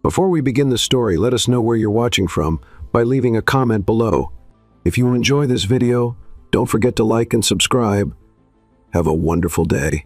Before we begin the story, let us know where you're watching from by leaving a comment below. If you enjoy this video, don't forget to like and subscribe. Have a wonderful day.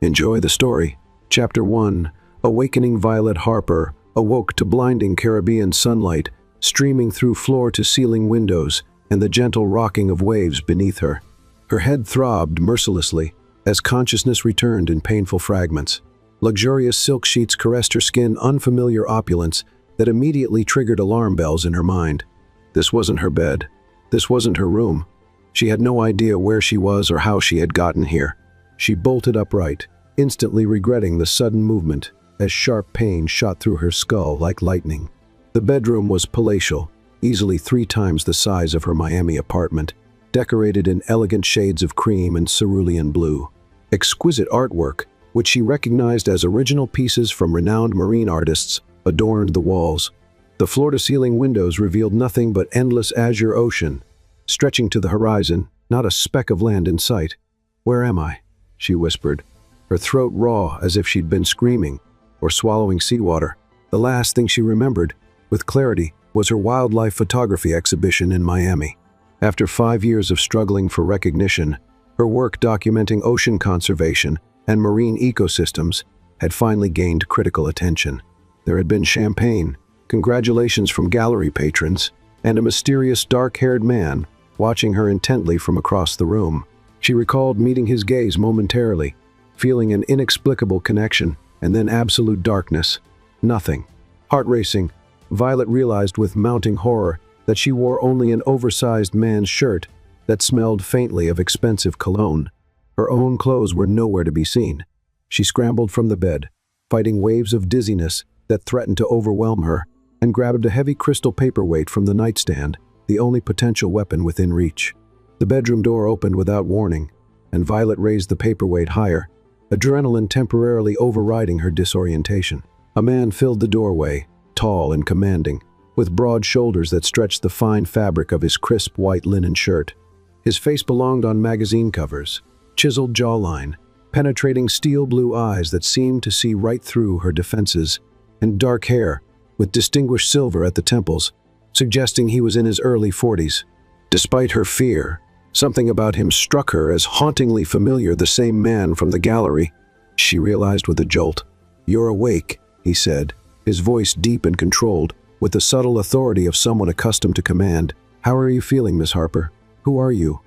Enjoy the story. Chapter 1. Awakening. Violet Harper awoke to blinding Caribbean sunlight streaming through floor-to-ceiling windows and the gentle rocking of waves beneath her. Her head throbbed mercilessly as consciousness returned in painful fragments. Luxurious silk sheets caressed her skin, unfamiliar opulence that immediately triggered alarm bells in her mind. This wasn't her bed. This wasn't her room. She had no idea where she was or how she had gotten here. She bolted upright, instantly regretting the sudden movement as sharp pain shot through her skull like lightning. The bedroom was palatial, easily 3 times the size of her Miami apartment, decorated in elegant shades of cream and cerulean blue. Exquisite artwork, which she recognized as original pieces from renowned marine artists, adorned the walls. The floor-to-ceiling windows revealed nothing but endless azure ocean, stretching to the horizon, not a speck of land in sight. "Where am I?" she whispered, her throat raw as if she'd been screaming or swallowing seawater. The last thing she remembered, with clarity, was her wildlife photography exhibition in Miami. After 5 years of struggling for recognition, her work documenting ocean conservation and marine ecosystems had finally gained critical attention. There had been champagne, congratulations from gallery patrons, and a mysterious dark-haired man watching her intently from across the room. She recalled meeting his gaze momentarily, feeling an inexplicable connection, and then absolute darkness. Nothing. Heart racing, Violet realized with mounting horror that she wore only an oversized man's shirt that smelled faintly of expensive cologne. Her own clothes were nowhere to be seen. She scrambled from the bed, fighting waves of dizziness that threatened to overwhelm her, and grabbed a heavy crystal paperweight from the nightstand, the only potential weapon within reach. The bedroom door opened without warning, and Violet raised the paperweight higher, adrenaline temporarily overriding her disorientation. A man filled the doorway, tall and commanding, with broad shoulders that stretched the fine fabric of his crisp white linen shirt. His face belonged on magazine covers, chiseled jawline, penetrating steel blue eyes that seemed to see right through her defenses, and dark hair, with distinguished silver at the temples, suggesting he was in his early 40s. Despite her fear, something about him struck her as hauntingly familiar, the same man from the gallery. She realized with a jolt. "You're awake," he said, his voice deep and controlled, with the subtle authority of someone accustomed to command. "How are you feeling, Miss Harper? Who are you?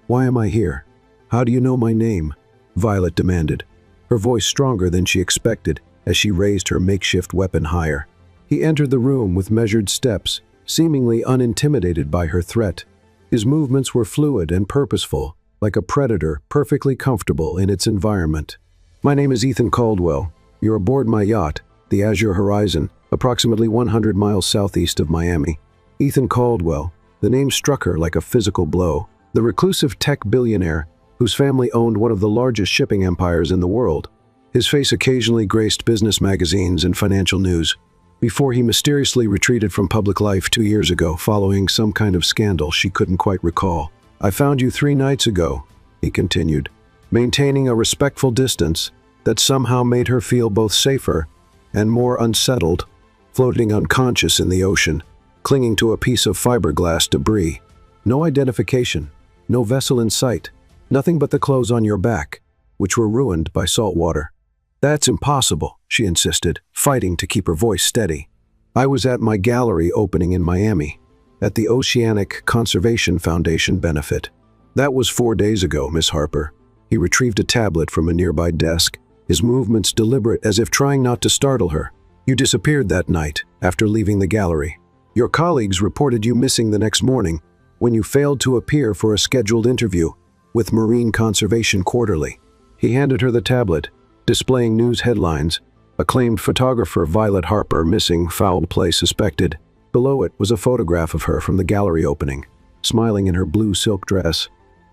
Why am I here? How do you know my name?" Violet demanded, her voice stronger than she expected as she raised her makeshift weapon higher. He entered the room with measured steps, seemingly unintimidated by her threat. His movements were fluid and purposeful, like a predator perfectly comfortable in its environment. "My name is Ethan Caldwell. You're aboard my yacht, the Azure Horizon, approximately 100 miles southeast of Miami." Ethan Caldwell. The name struck her like a physical blow. The reclusive tech billionaire, whose family owned one of the largest shipping empires in the world. His face occasionally graced business magazines and financial news, before he mysteriously retreated from public life 2 years ago following some kind of scandal she couldn't quite recall. "I found you 3 nights ago," he continued, maintaining a respectful distance that somehow made her feel both safer and more unsettled, floating unconscious in the ocean, clinging to a piece of fiberglass debris. No identification, no vessel in sight, nothing but the clothes on your back, which were ruined by salt water. "That's impossible," she insisted, fighting to keep her voice steady. "I was at my gallery opening in Miami, at the Oceanic Conservation Foundation benefit. That was 4 days ago, Miss Harper." He retrieved a tablet from a nearby desk, his movements deliberate as if trying not to startle her. "You disappeared that night, after leaving the gallery. Your colleagues reported you missing the next morning, when you failed to appear for a scheduled interview with Marine Conservation Quarterly." He handed her the tablet, displaying news headlines. "Acclaimed photographer Violet Harper missing, foul play suspected." Below it was a photograph of her from the gallery opening, smiling in her blue silk dress,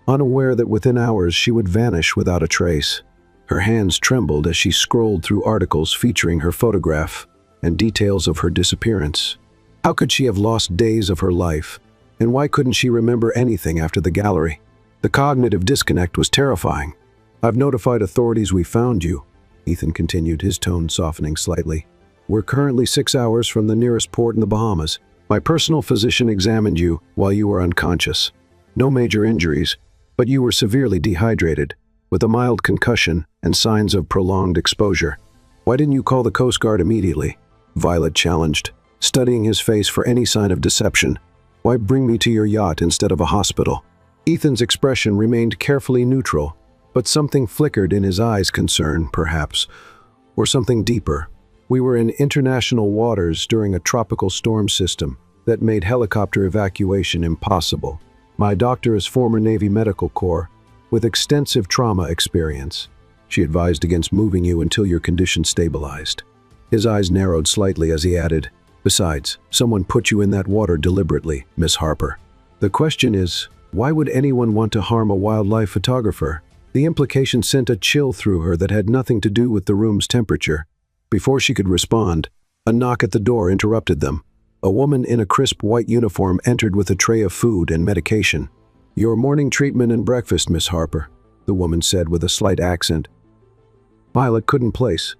unaware that within hours she would vanish without a trace. Her hands trembled as she scrolled through articles featuring her photograph and details of her disappearance. How could she have lost days of her life? And why couldn't she remember anything after the gallery? The cognitive disconnect was terrifying. "I've notified authorities we found you," Ethan continued, his tone softening slightly. We're currently 6 hours from the nearest port in the Bahamas. My personal physician examined you while you were unconscious. No major injuries, but you were severely dehydrated, with a mild concussion and signs of prolonged exposure. Why didn't you call the Coast Guard immediately? Violet challenged, studying his face for any sign of deception. Why bring me to your yacht instead of a hospital? Ethan's expression remained carefully neutral, but something flickered in his eyes, concern, perhaps, or something deeper. We were in international waters during a tropical storm system that made helicopter evacuation impossible. My doctor is former Navy Medical Corps, with extensive trauma experience. She advised against moving you until your condition stabilized. His eyes narrowed slightly as he added, besides, someone put you in that water deliberately, Miss Harper. The question is, why would anyone want to harm a wildlife photographer? The implication sent a chill through her that had nothing to do with the room's temperature. Before she could respond, a knock at the door interrupted them. A woman in a crisp white uniform entered with a tray of food and medication. Your morning treatment and breakfast, Miss Harper, the woman said with a slight accent. Violet couldn't place.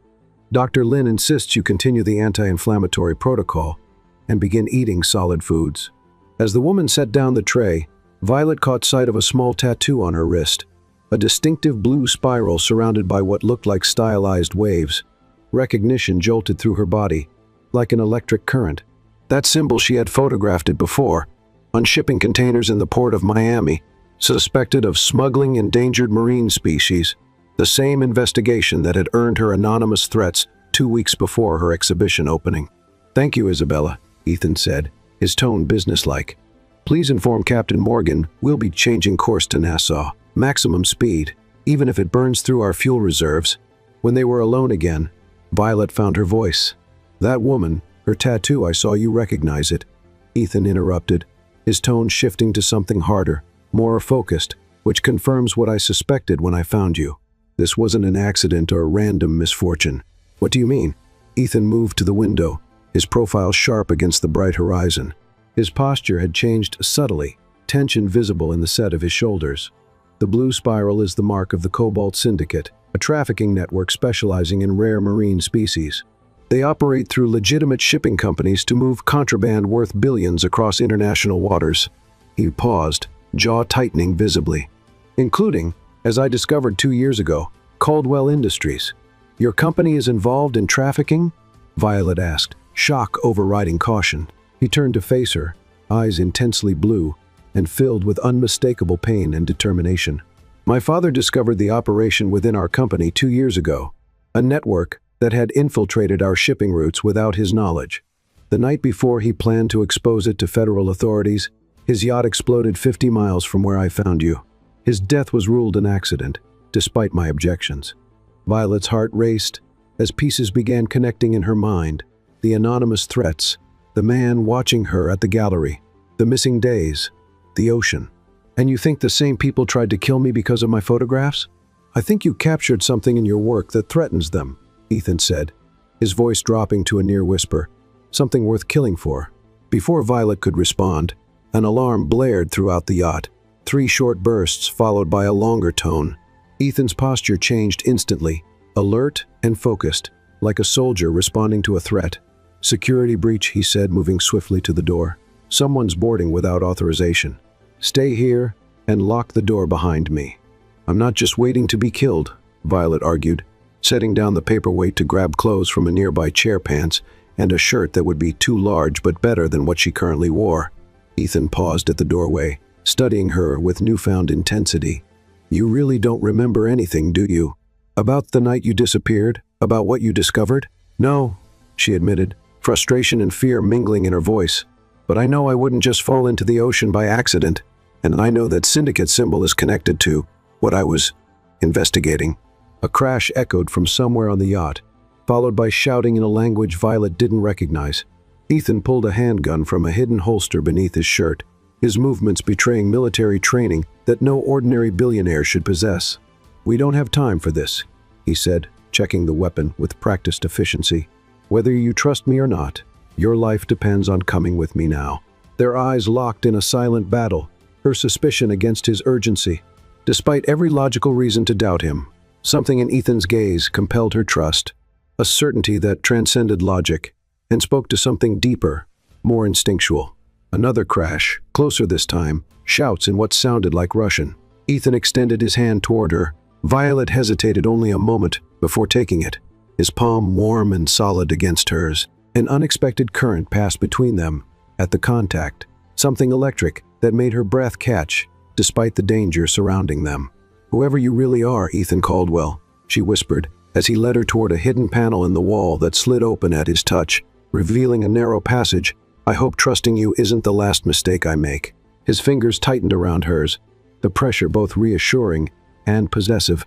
Dr. Lin insists you continue the anti-inflammatory protocol and begin eating solid foods. As the woman set down the tray, Violet caught sight of a small tattoo on her wrist, a distinctive blue spiral surrounded by what looked like stylized waves. Recognition jolted through her body, like an electric current. That symbol she had photographed it before, on shipping containers in the port of Miami, suspected of smuggling endangered marine species, the same investigation that had earned her anonymous threats 2 weeks before her exhibition opening. Thank you, Isabella, Ethan said, his tone businesslike. Please inform Captain Morgan we'll be changing course to Nassau. Maximum speed, even if it burns through our fuel reserves. When they were alone again, Violet found her voice. That woman, her tattoo, I saw you recognize it. Ethan interrupted, his tone shifting to something harder, more focused, which confirms what I suspected when I found you. This wasn't an accident or random misfortune. What do you mean? Ethan moved to the window, his profile sharp against the bright horizon. His posture had changed subtly, tension visible in the set of his shoulders. The blue spiral is the mark of the Cobalt Syndicate, a trafficking network specializing in rare marine species. They operate through legitimate shipping companies to move contraband worth billions across international waters. He paused, jaw tightening visibly. Including, as I discovered 2 years ago, Caldwell Industries. Your company is involved in trafficking? Violet asked, shock overriding caution. He turned to face her, eyes intensely blue and filled with unmistakable pain and determination. My father discovered the operation within our company 2 years ago, a network that had infiltrated our shipping routes without his knowledge. The night before he planned to expose it to federal authorities, his yacht exploded 50 miles from where I found you. His death was ruled an accident, despite my objections. Violet's heart raced as pieces began connecting in her mind. The anonymous threats, the man watching her at the gallery, the missing days, the ocean. And you think the same people tried to kill me because of my photographs? I think you captured something in your work that threatens them, Ethan said, his voice dropping to a near whisper. Something worth killing for. Before Violet could respond, an alarm blared throughout the yacht, 3 short bursts followed by a longer tone. Ethan's posture changed instantly, alert and focused, like a soldier responding to a threat. Security breach, he said, moving swiftly to the door. Someone's boarding without authorization. Stay here and lock the door behind me. I'm not just waiting to be killed, Violet argued, setting down the paperweight to grab clothes from a nearby chair pants and a shirt that would be too large but better than what she currently wore. Ethan paused at the doorway, studying her with newfound intensity. You really don't remember anything, do you? About the night you disappeared? About what you discovered? No, she admitted, frustration and fear mingling in her voice. But I know I wouldn't just fall into the ocean by accident, and I know that syndicate symbol is connected to what I was investigating. A crash echoed from somewhere on the yacht, followed by shouting in a language Violet didn't recognize. Ethan pulled a handgun from a hidden holster beneath his shirt, his movements betraying military training that no ordinary billionaire should possess. We don't have time for this, he said, checking the weapon with practiced efficiency. Whether you trust me or not, your life depends on coming with me now. Their eyes locked in a silent battle, her suspicion against his urgency. Despite every logical reason to doubt him, something in Ethan's gaze compelled her trust. a certainty that transcended logic and spoke to something deeper, more instinctual. Another crash, closer this time, shouts in what sounded like Russian. Ethan extended his hand toward her. Violet hesitated only a moment before taking it, his palm warm and solid against hers. An unexpected current passed between them. At the contact, something electric that made her breath catch, despite the danger surrounding them. "Whoever you really are, Ethan Caldwell," she whispered, as he led her toward a hidden panel in the wall that slid open at his touch, revealing a narrow passage. "I hope trusting you isn't the last mistake I make." His fingers tightened around hers, the pressure both reassuring and possessive.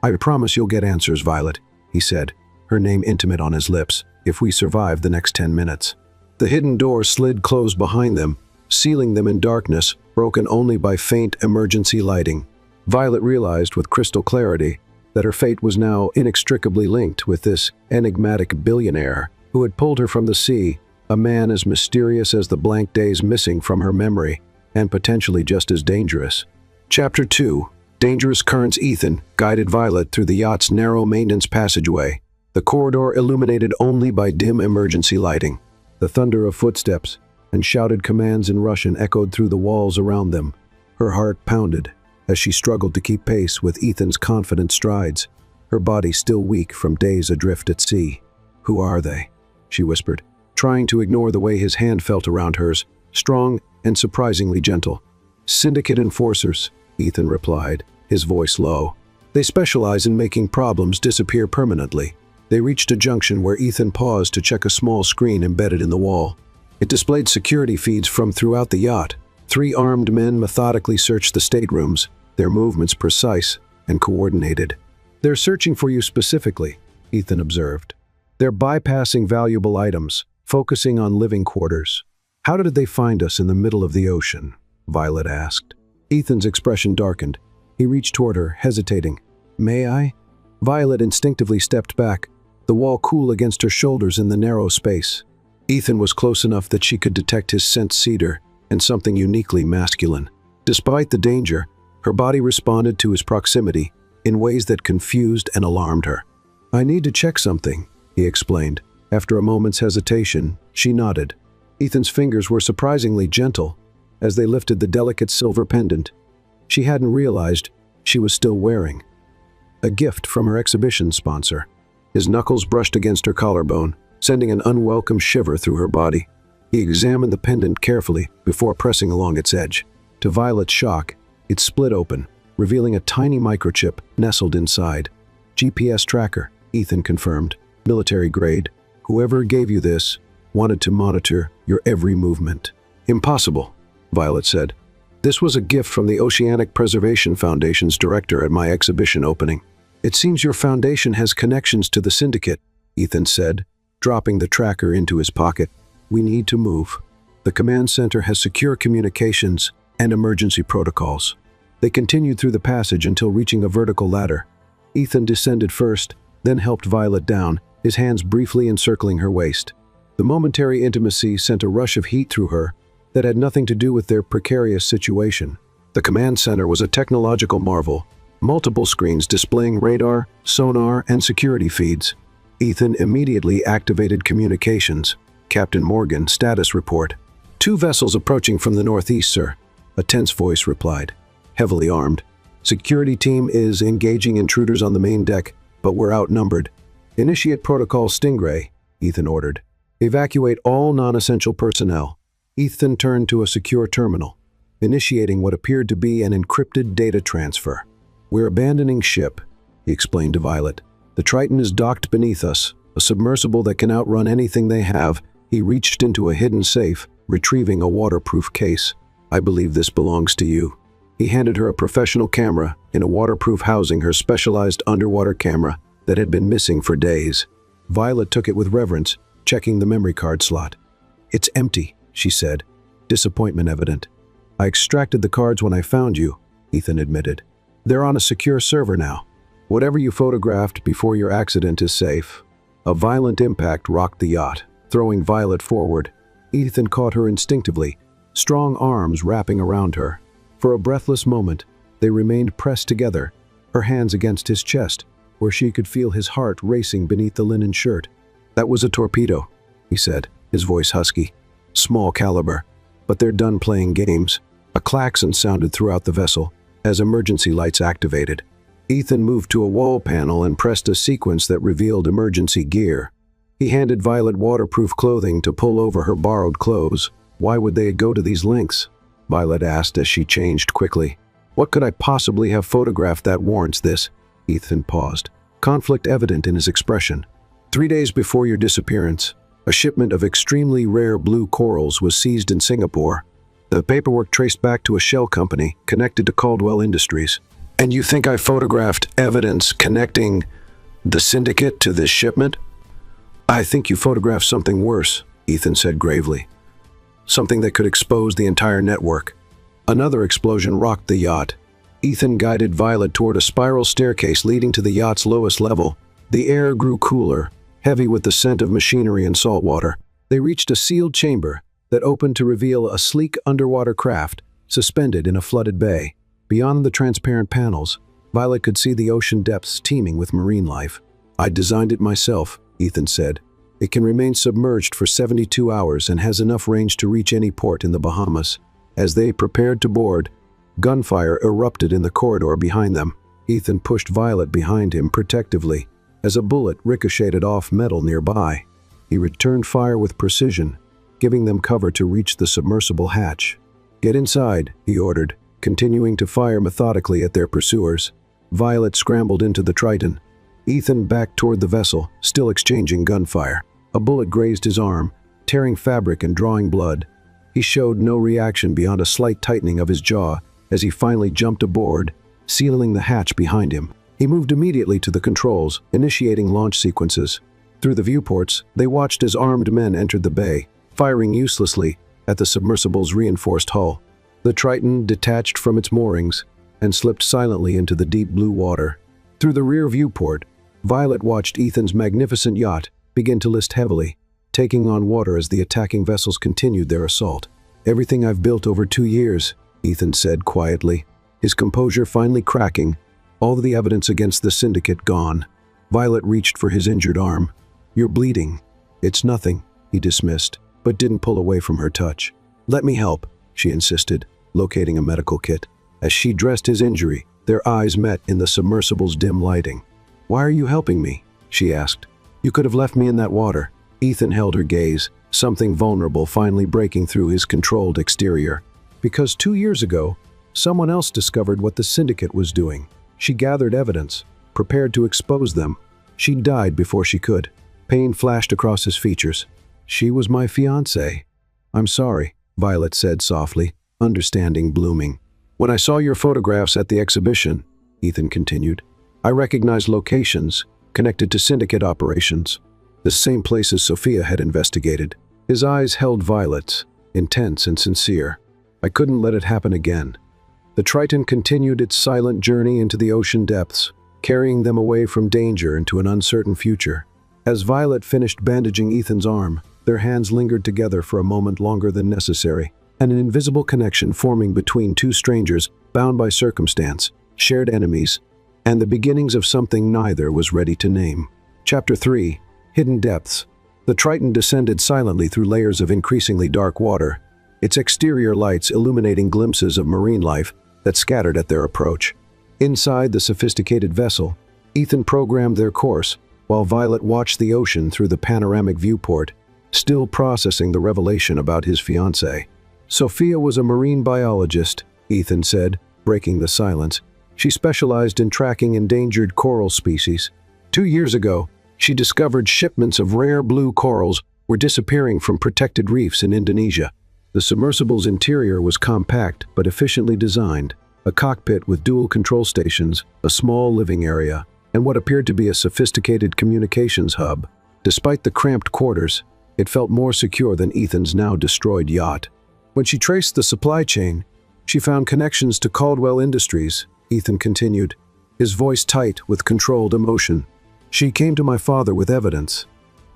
"I promise you'll get answers, Violet," he said, her name intimate on his lips, "if we survive the next 10 minutes. The hidden door slid closed behind them, sealing them in darkness, broken only by faint emergency lighting. Violet realized with crystal clarity that her fate was now inextricably linked with this enigmatic billionaire who had pulled her from the sea, a man as mysterious as the blank days missing from her memory, and potentially just as dangerous. Chapter 2. Dangerous Currents. Ethan guided Violet through the yacht's narrow maintenance passageway, the corridor illuminated only by dim emergency lighting. The thunder of footsteps and shouted commands in Russian echoed through the walls around them. Her heart pounded as she struggled to keep pace with Ethan's confident strides, her body still weak from days adrift at sea. "Who are they?" she whispered, trying to ignore the way his hand felt around hers, strong and surprisingly gentle. "Syndicate enforcers," Ethan replied, his voice low. "They specialize in making problems disappear permanently." They reached a junction where Ethan paused to check a small screen embedded in the wall. It displayed security feeds from throughout the yacht. 3 armed men methodically searched the staterooms, their movements precise and coordinated. "They're searching for you specifically," Ethan observed. "They're bypassing valuable items, focusing on living quarters." "How did they find us in the middle of the ocean?" Violet asked. Ethan's expression darkened. He reached toward her, hesitating. "May I?" Violet instinctively stepped back, the wall cool against her shoulders in the narrow space. Ethan was close enough that she could detect his scent cedar and something uniquely masculine. Despite the danger, her body responded to his proximity in ways that confused and alarmed her. "I need to check something," he explained. After a moment's hesitation, she nodded. Ethan's fingers were surprisingly gentle as they lifted the delicate silver pendant she hadn't realized she was still wearing. A gift from her exhibition sponsor. His knuckles brushed against her collarbone, sending an unwelcome shiver through her body. He examined the pendant carefully before pressing along its edge. To Violet's shock, it split open, revealing a tiny microchip nestled inside. "GPS tracker," Ethan confirmed. "Military grade. Whoever gave you this wanted to monitor your every movement." "Impossible," Violet said. "This was a gift from the Oceanic Preservation Foundation's director at my exhibition opening." "It seems your foundation has connections to the syndicate," Ethan said, dropping the tracker into his pocket. "We need to move. The command center has secure communications and emergency protocols." They continued through the passage until reaching a vertical ladder. Ethan descended first, then helped Violet down, his hands briefly encircling her waist. The momentary intimacy sent a rush of heat through her that had nothing to do with their precarious situation. The command center was a technological marvel, multiple screens displaying radar, sonar, and security feeds. Ethan immediately activated communications. "Captain Morgan, status report." "2 vessels approaching from the northeast, sir," a tense voice replied. "Heavily armed. Security team is engaging intruders on the main deck, but we're outnumbered." "Initiate protocol Stingray," Ethan ordered. "Evacuate all non-essential personnel." Ethan turned to a secure terminal, initiating what appeared to be an encrypted data transfer. "We're abandoning ship," he explained to Violet. "The Triton is docked beneath us, a submersible that can outrun anything they have." He reached into a hidden safe, retrieving a waterproof case. "I believe this belongs to you." He handed her a professional camera in a waterproof housing, her specialized underwater camera that had been missing for days. Violet took it with reverence, checking the memory card slot. "It's empty," she said, disappointment evident. "I extracted the cards when I found you," Ethan admitted. "They're on a secure server now. Whatever you photographed before your accident is safe." A violent impact rocked the yacht, throwing Violet forward. Ethan caught her instinctively, strong arms wrapping around her. For a breathless moment, they remained pressed together, her hands against his chest, where she could feel his heart racing beneath the linen shirt. "That was a torpedo," he said, his voice husky. "Small caliber, but they're done playing games." A klaxon sounded throughout the vessel as emergency lights activated. Ethan moved to a wall panel and pressed a sequence that revealed emergency gear. He handed Violet waterproof clothing to pull over her borrowed clothes. "Why would they go to these lengths?" Violet asked as she changed quickly. "What could I possibly have photographed that warrants this?" Ethan paused, conflict evident in his expression. 3 days before your disappearance, a shipment of extremely rare blue corals was seized in Singapore. The paperwork traced back to a shell company connected to Caldwell Industries. "And you think I photographed evidence connecting the syndicate to this shipment?" "I think you photographed something worse," Ethan said gravely. "Something that could expose the entire network." Another explosion rocked the yacht. Ethan guided Violet toward a spiral staircase leading to the yacht's lowest level. The air grew cooler, heavy with the scent of machinery and salt water. They reached a sealed chamber that opened to reveal a sleek underwater craft suspended in a flooded bay. Beyond the transparent panels, Violet could see the ocean depths teeming with marine life. "I designed it myself," Ethan said. "It can remain submerged for 72 hours and has enough range to reach any port in the Bahamas." As they prepared to board, gunfire erupted in the corridor behind them. Ethan pushed Violet behind him protectively as a bullet ricocheted off metal nearby. He returned fire with precision, giving them cover to reach the submersible hatch. "Get inside," he ordered, continuing to fire methodically at their pursuers. Violet scrambled into the Triton. Ethan backed toward the vessel, still exchanging gunfire. A bullet grazed his arm, tearing fabric and drawing blood. He showed no reaction beyond a slight tightening of his jaw as he finally jumped aboard, sealing the hatch behind him. He moved immediately to the controls, initiating launch sequences. Through the viewports, they watched as armed men entered the bay, firing uselessly at the submersible's reinforced hull. The Triton detached from its moorings and slipped silently into the deep blue water. Through the rear viewport, Violet watched Ethan's magnificent yacht begin to list heavily, taking on water as the attacking vessels continued their assault. "Everything I've built over 2 years," Ethan said quietly, his composure finally cracking, all the evidence against the syndicate gone. Violet reached for his injured arm. "You're bleeding." "It's nothing," he dismissed, but didn't pull away from her touch. "Let me help," she insisted, locating a medical kit. As she dressed his injury, their eyes met in the submersible's dim lighting. "Why are you helping me?" she asked. "You could have left me in that water." Ethan held her gaze, something vulnerable finally breaking through his controlled exterior. "Because 2 years ago, someone else discovered what the syndicate was doing. She gathered evidence, prepared to expose them. She died before she could." Pain flashed across his features. "She was my fiancée." "I'm sorry," Violet said softly, understanding blooming. "When I saw your photographs at the exhibition," Ethan continued, "I recognized locations connected to syndicate operations, the same places Sophia had investigated." His eyes held Violet's, intense and sincere. "I couldn't let it happen again." The Triton continued its silent journey into the ocean depths, carrying them away from danger into an uncertain future. As Violet finished bandaging Ethan's arm, their hands lingered together for a moment longer than necessary, and an invisible connection forming between two strangers bound by circumstance, shared enemies, and the beginnings of something neither was ready to name. Chapter 3. Hidden Depths. The Triton descended silently through layers of increasingly dark water, its exterior lights illuminating glimpses of marine life that scattered at their approach. Inside the sophisticated vessel, Ethan programmed their course, while Violet watched the ocean through the panoramic viewport, still processing the revelation about his fiancée. "Sophia was a marine biologist," Ethan said, breaking the silence. "She specialized in tracking endangered coral species. 2 years ago, she discovered shipments of rare blue corals were disappearing from protected reefs in Indonesia. The submersible's interior was compact but efficiently designed, a cockpit with dual control stations, a small living area, and what appeared to be a sophisticated communications hub. Despite the cramped quarters, it felt more secure than Ethan's now destroyed yacht. When she traced the supply chain, she found connections to Caldwell Industries," Ethan continued, his voice tight with controlled emotion. "She came to my father with evidence.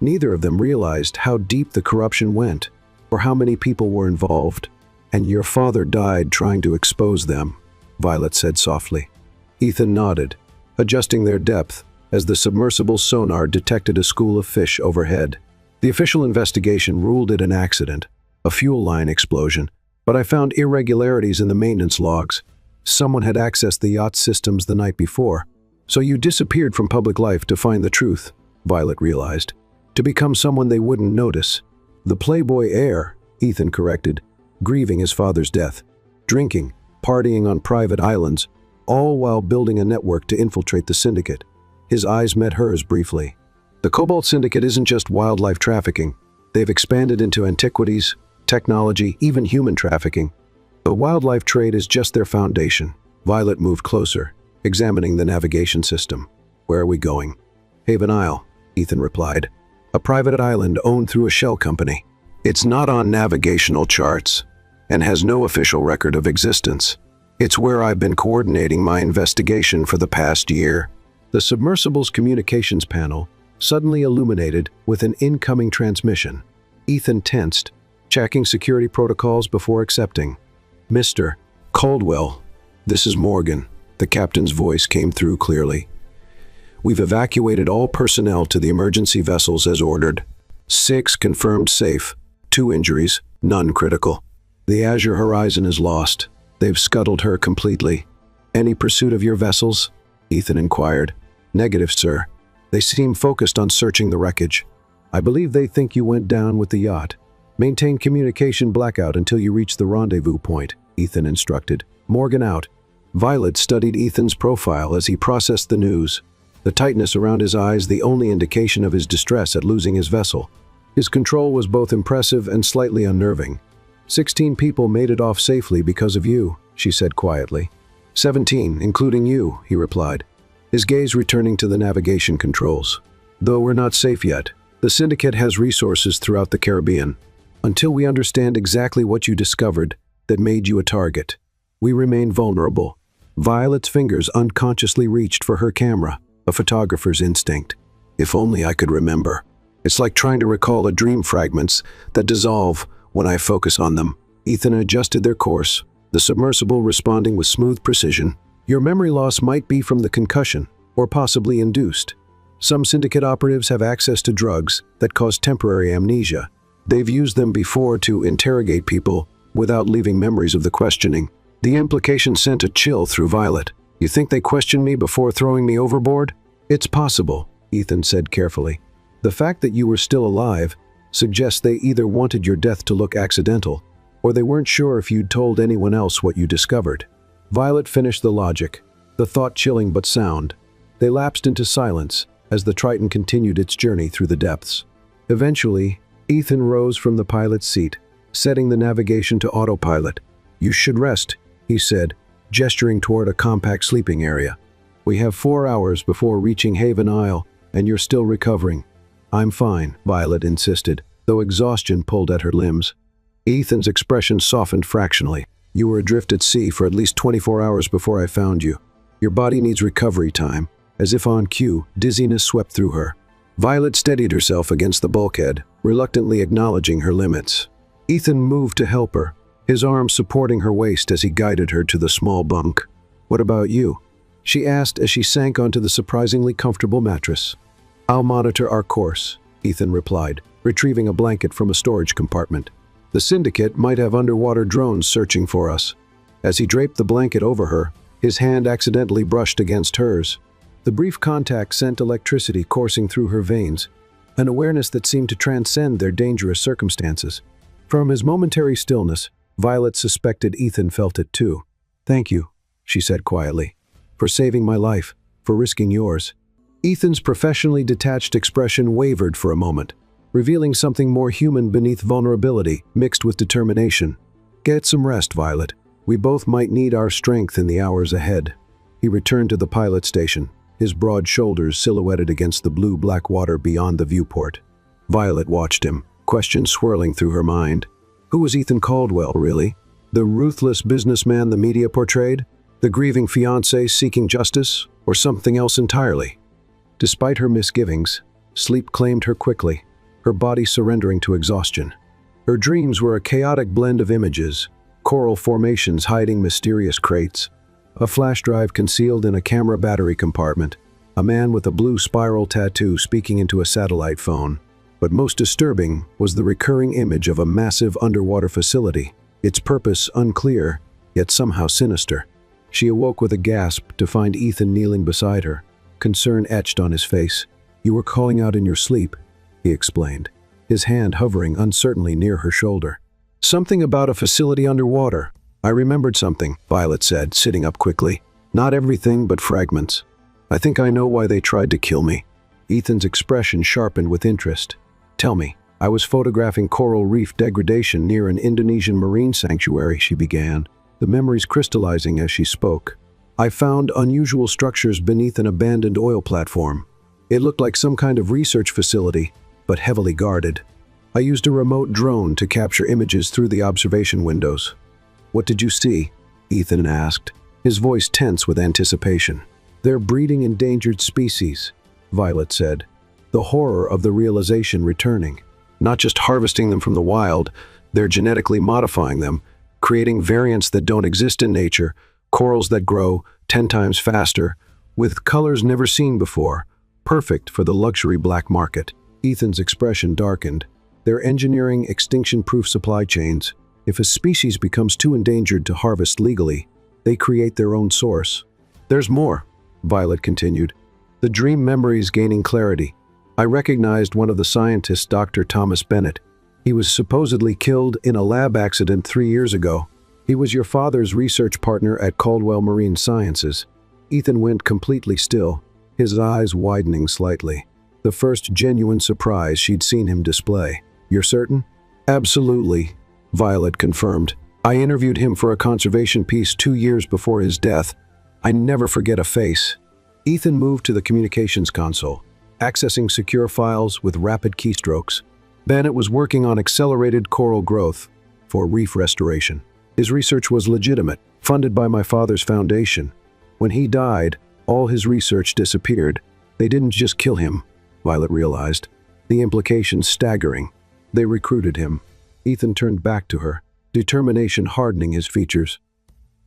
Neither of them realized how deep the corruption went, or how many people were involved. And your father died trying to expose them," Violet said softly. Ethan nodded, adjusting their depth, as the submersible's sonar detected a school of fish overhead. The official investigation ruled it an accident, a fuel line explosion, but I found irregularities in the maintenance logs. Someone had accessed the yacht systems the night before. So you disappeared from public life to find the truth, Violet realized. To become someone they wouldn't notice. The playboy heir, Ethan corrected, grieving his father's death, drinking, partying on private islands, all while building a network to infiltrate the syndicate. His eyes met hers briefly. The Cobalt Syndicate isn't just wildlife trafficking. They've expanded into antiquities, technology, even human trafficking. The wildlife trade is just their foundation. Violet moved closer, examining the navigation system. Where are we going? Haven Isle, Ethan replied. A private island owned through a shell company. It's not on navigational charts and has no official record of existence. It's where I've been coordinating my investigation for the past year. The submersible's communications panel suddenly illuminated with an incoming transmission. Ethan tensed, checking security protocols before accepting. Mr. Caldwell, this is Morgan. The captain's voice came through clearly. We've evacuated all personnel to the emergency vessels as ordered. 6 confirmed safe, 2 injuries, none critical. The Azure Horizon is lost. They've scuttled her completely. Any pursuit of your vessels? Ethan inquired. Negative, sir. They seem focused on searching the wreckage. I believe they think you went down with the yacht. Maintain communication blackout until you reach the rendezvous point, Ethan instructed. Morgan out. Violet studied Ethan's profile as he processed the news. The tightness around his eyes the only indication of his distress at losing his vessel. His control was both impressive and slightly unnerving. 16 people made it off safely because of you, she said quietly. 17, including you, he replied, his gaze returning to the navigation controls. Though we're not safe yet, the Syndicate has resources throughout the Caribbean. Until we understand exactly what you discovered that made you a target, we remain vulnerable. Violet's fingers unconsciously reached for her camera, a photographer's instinct. If only I could remember. It's like trying to recall a dream fragments that dissolve when I focus on them. Ethan adjusted their course, the submersible responding with smooth precision. Your memory loss might be from the concussion, or possibly induced. Some Syndicate operatives have access to drugs that cause temporary amnesia. They've used them before to interrogate people without leaving memories of the questioning. The implication sent a chill through Violet. You think they questioned me before throwing me overboard? It's possible, Ethan said carefully. The fact that you were still alive suggests they either wanted your death to look accidental, or they weren't sure if you'd told anyone else what you discovered. Violet finished the logic, the thought chilling but sound. They lapsed into silence as the Triton continued its journey through the depths. Eventually, Ethan rose from the pilot's seat, setting the navigation to autopilot. You should rest, he said, gesturing toward a compact sleeping area. We have 4 hours before reaching Haven Isle, and you're still recovering. I'm fine, Violet insisted, though exhaustion pulled at her limbs. Ethan's expression softened fractionally. You were adrift at sea for at least 24 hours before I found you. Your body needs recovery time. As if on cue, dizziness swept through her. Violet steadied herself against the bulkhead, reluctantly acknowledging her limits. Ethan moved to help her, his arm supporting her waist as he guided her to the small bunk. What about you? She asked as she sank onto the surprisingly comfortable mattress. I'll monitor our course, Ethan replied, retrieving a blanket from a storage compartment. The Syndicate might have underwater drones searching for us. As he draped the blanket over her, his hand accidentally brushed against hers. The brief contact sent electricity coursing through her veins, an awareness that seemed to transcend their dangerous circumstances. From his momentary stillness, Violet suspected Ethan felt it too. Thank you, she said quietly, for saving my life, for risking yours. Ethan's professionally detached expression wavered for a moment, revealing something more human beneath vulnerability mixed with determination. Get some rest, Violet. We both might need our strength in the hours ahead. He returned to the pilot station, his broad shoulders silhouetted against the blue-black water beyond the viewport. Violet watched him, questions swirling through her mind. Who was Ethan Caldwell, really? The ruthless businessman the media portrayed? The grieving fiancé seeking justice? Or something else entirely? Despite her misgivings, sleep claimed her quickly, her body surrendering to exhaustion. Her dreams were a chaotic blend of images, coral formations hiding mysterious crates, a flash drive concealed in a camera battery compartment, A man with a blue spiral tattoo speaking into a satellite phone. But most disturbing was the recurring image of a massive underwater facility, its purpose unclear, yet somehow sinister. She awoke with a gasp to find Ethan kneeling beside her, concern etched on his face. "You were calling out in your sleep," he explained, his hand hovering uncertainly near her shoulder. "Something about a facility underwater. I remembered something," Violet said, sitting up quickly. "Not everything, but fragments. I think I know why they tried to kill me." Ethan's expression sharpened with interest. "Tell me." "I was photographing coral reef degradation near an Indonesian marine sanctuary," she began, the memories crystallizing as she spoke. "I found unusual structures beneath an abandoned oil platform. It looked like some kind of research facility, but heavily guarded. I used a remote drone to capture images through the observation windows." "What did you see?" Ethan asked, his voice tense with anticipation. "They're breeding endangered species," Violet said, the horror of the realization returning. "Not just harvesting them from the wild, they're genetically modifying them, creating variants that don't exist in nature, corals that grow 10 times faster, with colors never seen before, perfect for the luxury black market." Ethan's expression darkened. "They're engineering extinction-proof supply chains. If a species becomes too endangered to harvest legally, they create their own source." "There's more," Violet continued, the dream memories gaining clarity. "I recognized one of the scientists, Dr. Thomas Bennett. He was supposedly killed in a lab accident 3 years ago. He was your father's research partner at Caldwell Marine Sciences." Ethan went completely still, his eyes widening slightly. The first genuine surprise she'd seen him display. "You're certain?" "Absolutely," Violet confirmed. "I interviewed him for a conservation piece 2 years before his death. I never forget a face." Ethan moved to the communications console, accessing secure files with rapid keystrokes. Bennett was working on accelerated coral growth for reef restoration. His research was legitimate, funded by my father's foundation. When he died, all his research disappeared. They didn't just kill him, Violet realized, the implications staggering. They recruited him. Ethan turned back to her, determination hardening his features.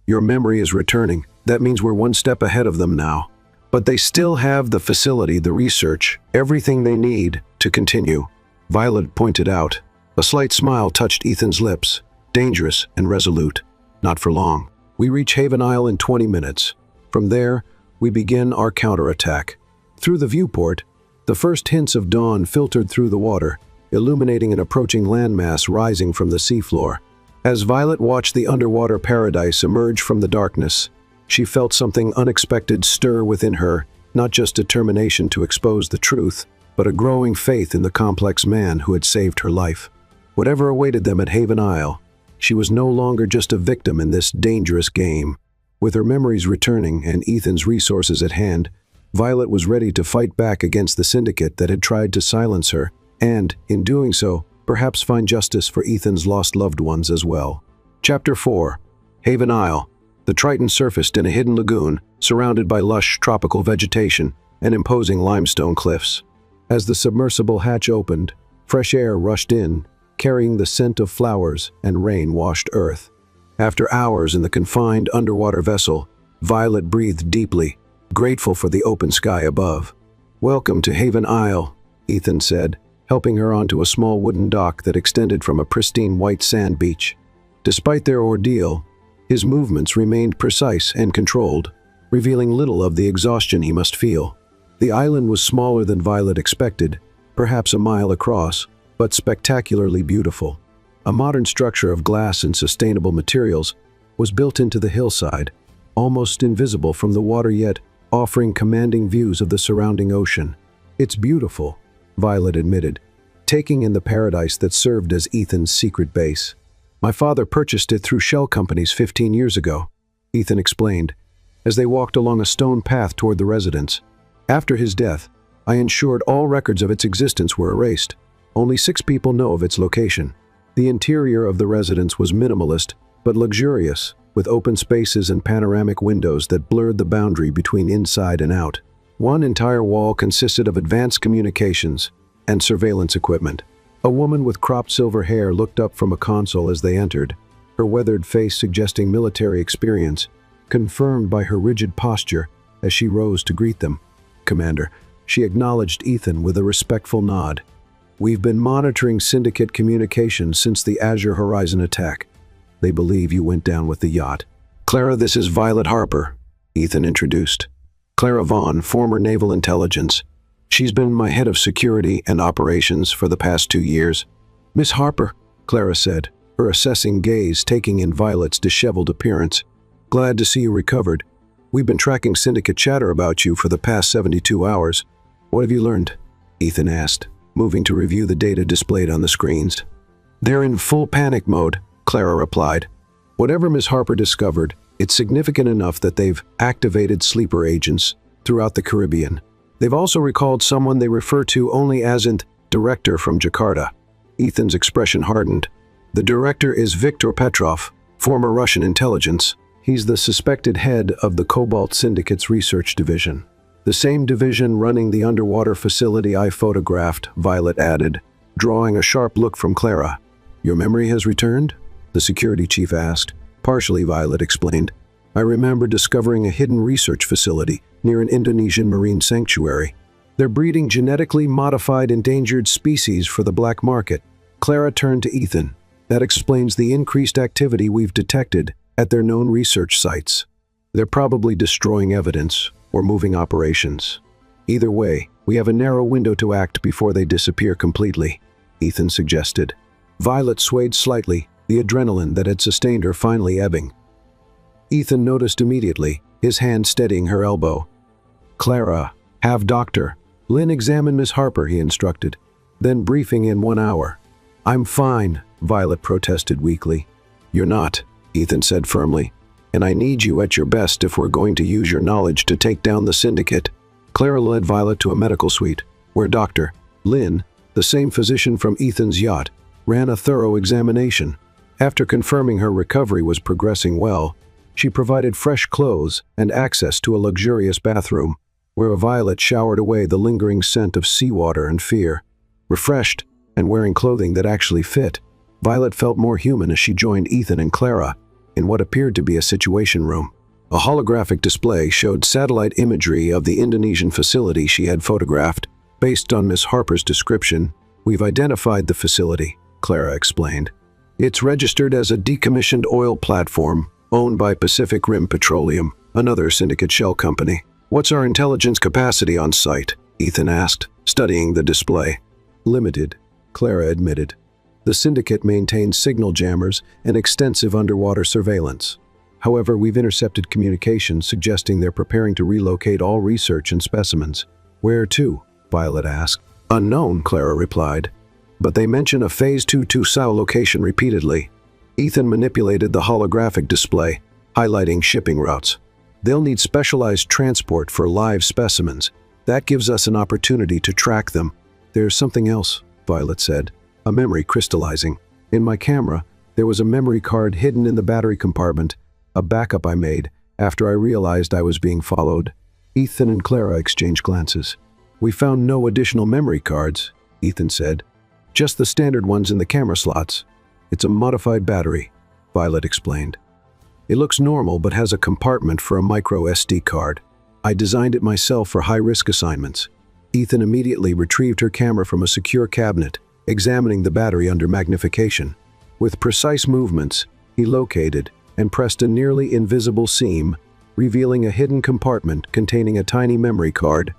"Your memory is returning. That means we're one step ahead of them now. But they still have the facility, the research, everything they need to continue," Violet pointed out. A slight smile touched Ethan's lips, dangerous and resolute. "Not for long. We reach Haven Isle in 20 minutes. From there, we begin our counterattack." Through the viewport, the first hints of dawn filtered through the water, illuminating an approaching landmass rising from the seafloor. As Violet watched the underwater paradise emerge from the darkness, she felt something unexpected stir within her, not just determination to expose the truth, but a growing faith in the complex man who had saved her life. Whatever awaited them at Haven Isle, she was no longer just a victim in this dangerous game. With her memories returning and Ethan's resources at hand, Violet was ready to fight back against the syndicate that had tried to silence her, and, in doing so, perhaps find justice for Ethan's lost loved ones as well. Chapter 4. Haven Isle. The Triton surfaced in a hidden lagoon, surrounded by lush tropical vegetation and imposing limestone cliffs. As the submersible hatch opened, fresh air rushed in, carrying the scent of flowers and rain-washed earth. After hours in the confined underwater vessel, Violet breathed deeply, grateful for the open sky above. "Welcome to Haven Isle," Ethan said, helping her onto a small wooden dock that extended from a pristine white sand beach. Despite their ordeal, his movements remained precise and controlled, revealing little of the exhaustion he must feel. The island was smaller than Violet expected, perhaps a mile across, but spectacularly beautiful. A modern structure of glass and sustainable materials was built into the hillside, almost invisible from the water yet offering commanding views of the surrounding ocean. "It's beautiful," Violet admitted, taking in the paradise that served as Ethan's secret base. "My father purchased it through shell companies 15 years ago," Ethan explained, as they walked along a stone path toward the residence. "After his death, I ensured all records of its existence were erased. Only 6 people know of its location." The interior of the residence was minimalist, but luxurious, with open spaces and panoramic windows that blurred the boundary between inside and out. One entire wall consisted of advanced communications and surveillance equipment. A woman with cropped silver hair looked up from a console as they entered, her weathered face suggesting military experience, confirmed by her rigid posture as she rose to greet them. Commander. She acknowledged Ethan with a respectful nod. We've been monitoring Syndicate communications since the Azure Horizon attack. They believe you went down with the yacht. Clara, this is Violet Harper, Ethan introduced. Clara Vaughn, former Naval Intelligence. She's been my head of security and operations for the past 2 years. Miss Harper, Clara said, her assessing gaze taking in Violet's disheveled appearance. Glad to see you recovered. We've been tracking Syndicate chatter about you for the past 72 hours. What have you learned? Ethan asked, moving to review the data displayed on the screens. They're in full panic mode, Clara replied. Whatever Miss Harper discovered, it's significant enough that they've activated sleeper agents throughout the Caribbean. They've also recalled someone they refer to only as an director from Jakarta. Ethan's expression hardened. The director is Viktor Petrov, former Russian intelligence. He's the suspected head of the Cobalt Syndicate's research division. The same division running the underwater facility I photographed, Violet added, drawing a sharp look from Clara. Your memory has returned? The security chief asked. Partially, Violet explained. I remember discovering a hidden research facility near an Indonesian marine sanctuary. They're breeding genetically modified endangered species for the black market. Clara turned to Ethan. That explains the increased activity we've detected at their known research sites. They're probably destroying evidence or moving operations. Either way, we have a narrow window to act before they disappear completely, Ethan suggested. Violet swayed slightly, the adrenaline that had sustained her finally ebbing. Ethan noticed immediately, his hand steadying her elbow. Clara, have Dr. Lin examine Miss Harper, he instructed. Then briefing in 1 hour. I'm fine, Violet protested weakly. You're not, Ethan said firmly. And I need you at your best if we're going to use your knowledge to take down the Syndicate. Clara led Violet to a medical suite, where Dr. Lin, the same physician from Ethan's yacht, ran a thorough examination. After confirming her recovery was progressing well, she provided fresh clothes and access to a luxurious bathroom, where Violet showered away the lingering scent of seawater and fear. Refreshed and wearing clothing that actually fit, Violet felt more human as she joined Ethan and Clara in what appeared to be a situation room. A holographic display showed satellite imagery of the Indonesian facility she had photographed. Based on Miss Harper's description, we've identified the facility, Clara explained. It's registered as a decommissioned oil platform owned by Pacific Rim Petroleum, another Syndicate shell company. What's our intelligence capacity on site? Ethan asked, studying the display. Limited, Clara admitted. The Syndicate maintains signal jammers and extensive underwater surveillance. However, we've intercepted communications suggesting they're preparing to relocate all research and specimens. Where to? Violet asked. Unknown, Clara replied. But they mention a Phase 2 Tusao location repeatedly. Ethan manipulated the holographic display, highlighting shipping routes. They'll need specialized transport for live specimens. That gives us an opportunity to track them. There's something else, Violet said. A memory crystallizing. In my camera, there was a memory card hidden in the battery compartment, a backup I made after I realized I was being followed. Ethan and Clara exchanged glances. We found no additional memory cards, Ethan said. Just the standard ones in the camera slots. It's a modified battery, Violet explained. It looks normal but has a compartment for a micro SD card. I designed it myself for high-risk assignments. Ethan immediately retrieved her camera from a secure cabinet, examining the battery under magnification. With precise movements, he located and pressed a nearly invisible seam, revealing a hidden compartment containing a tiny memory card.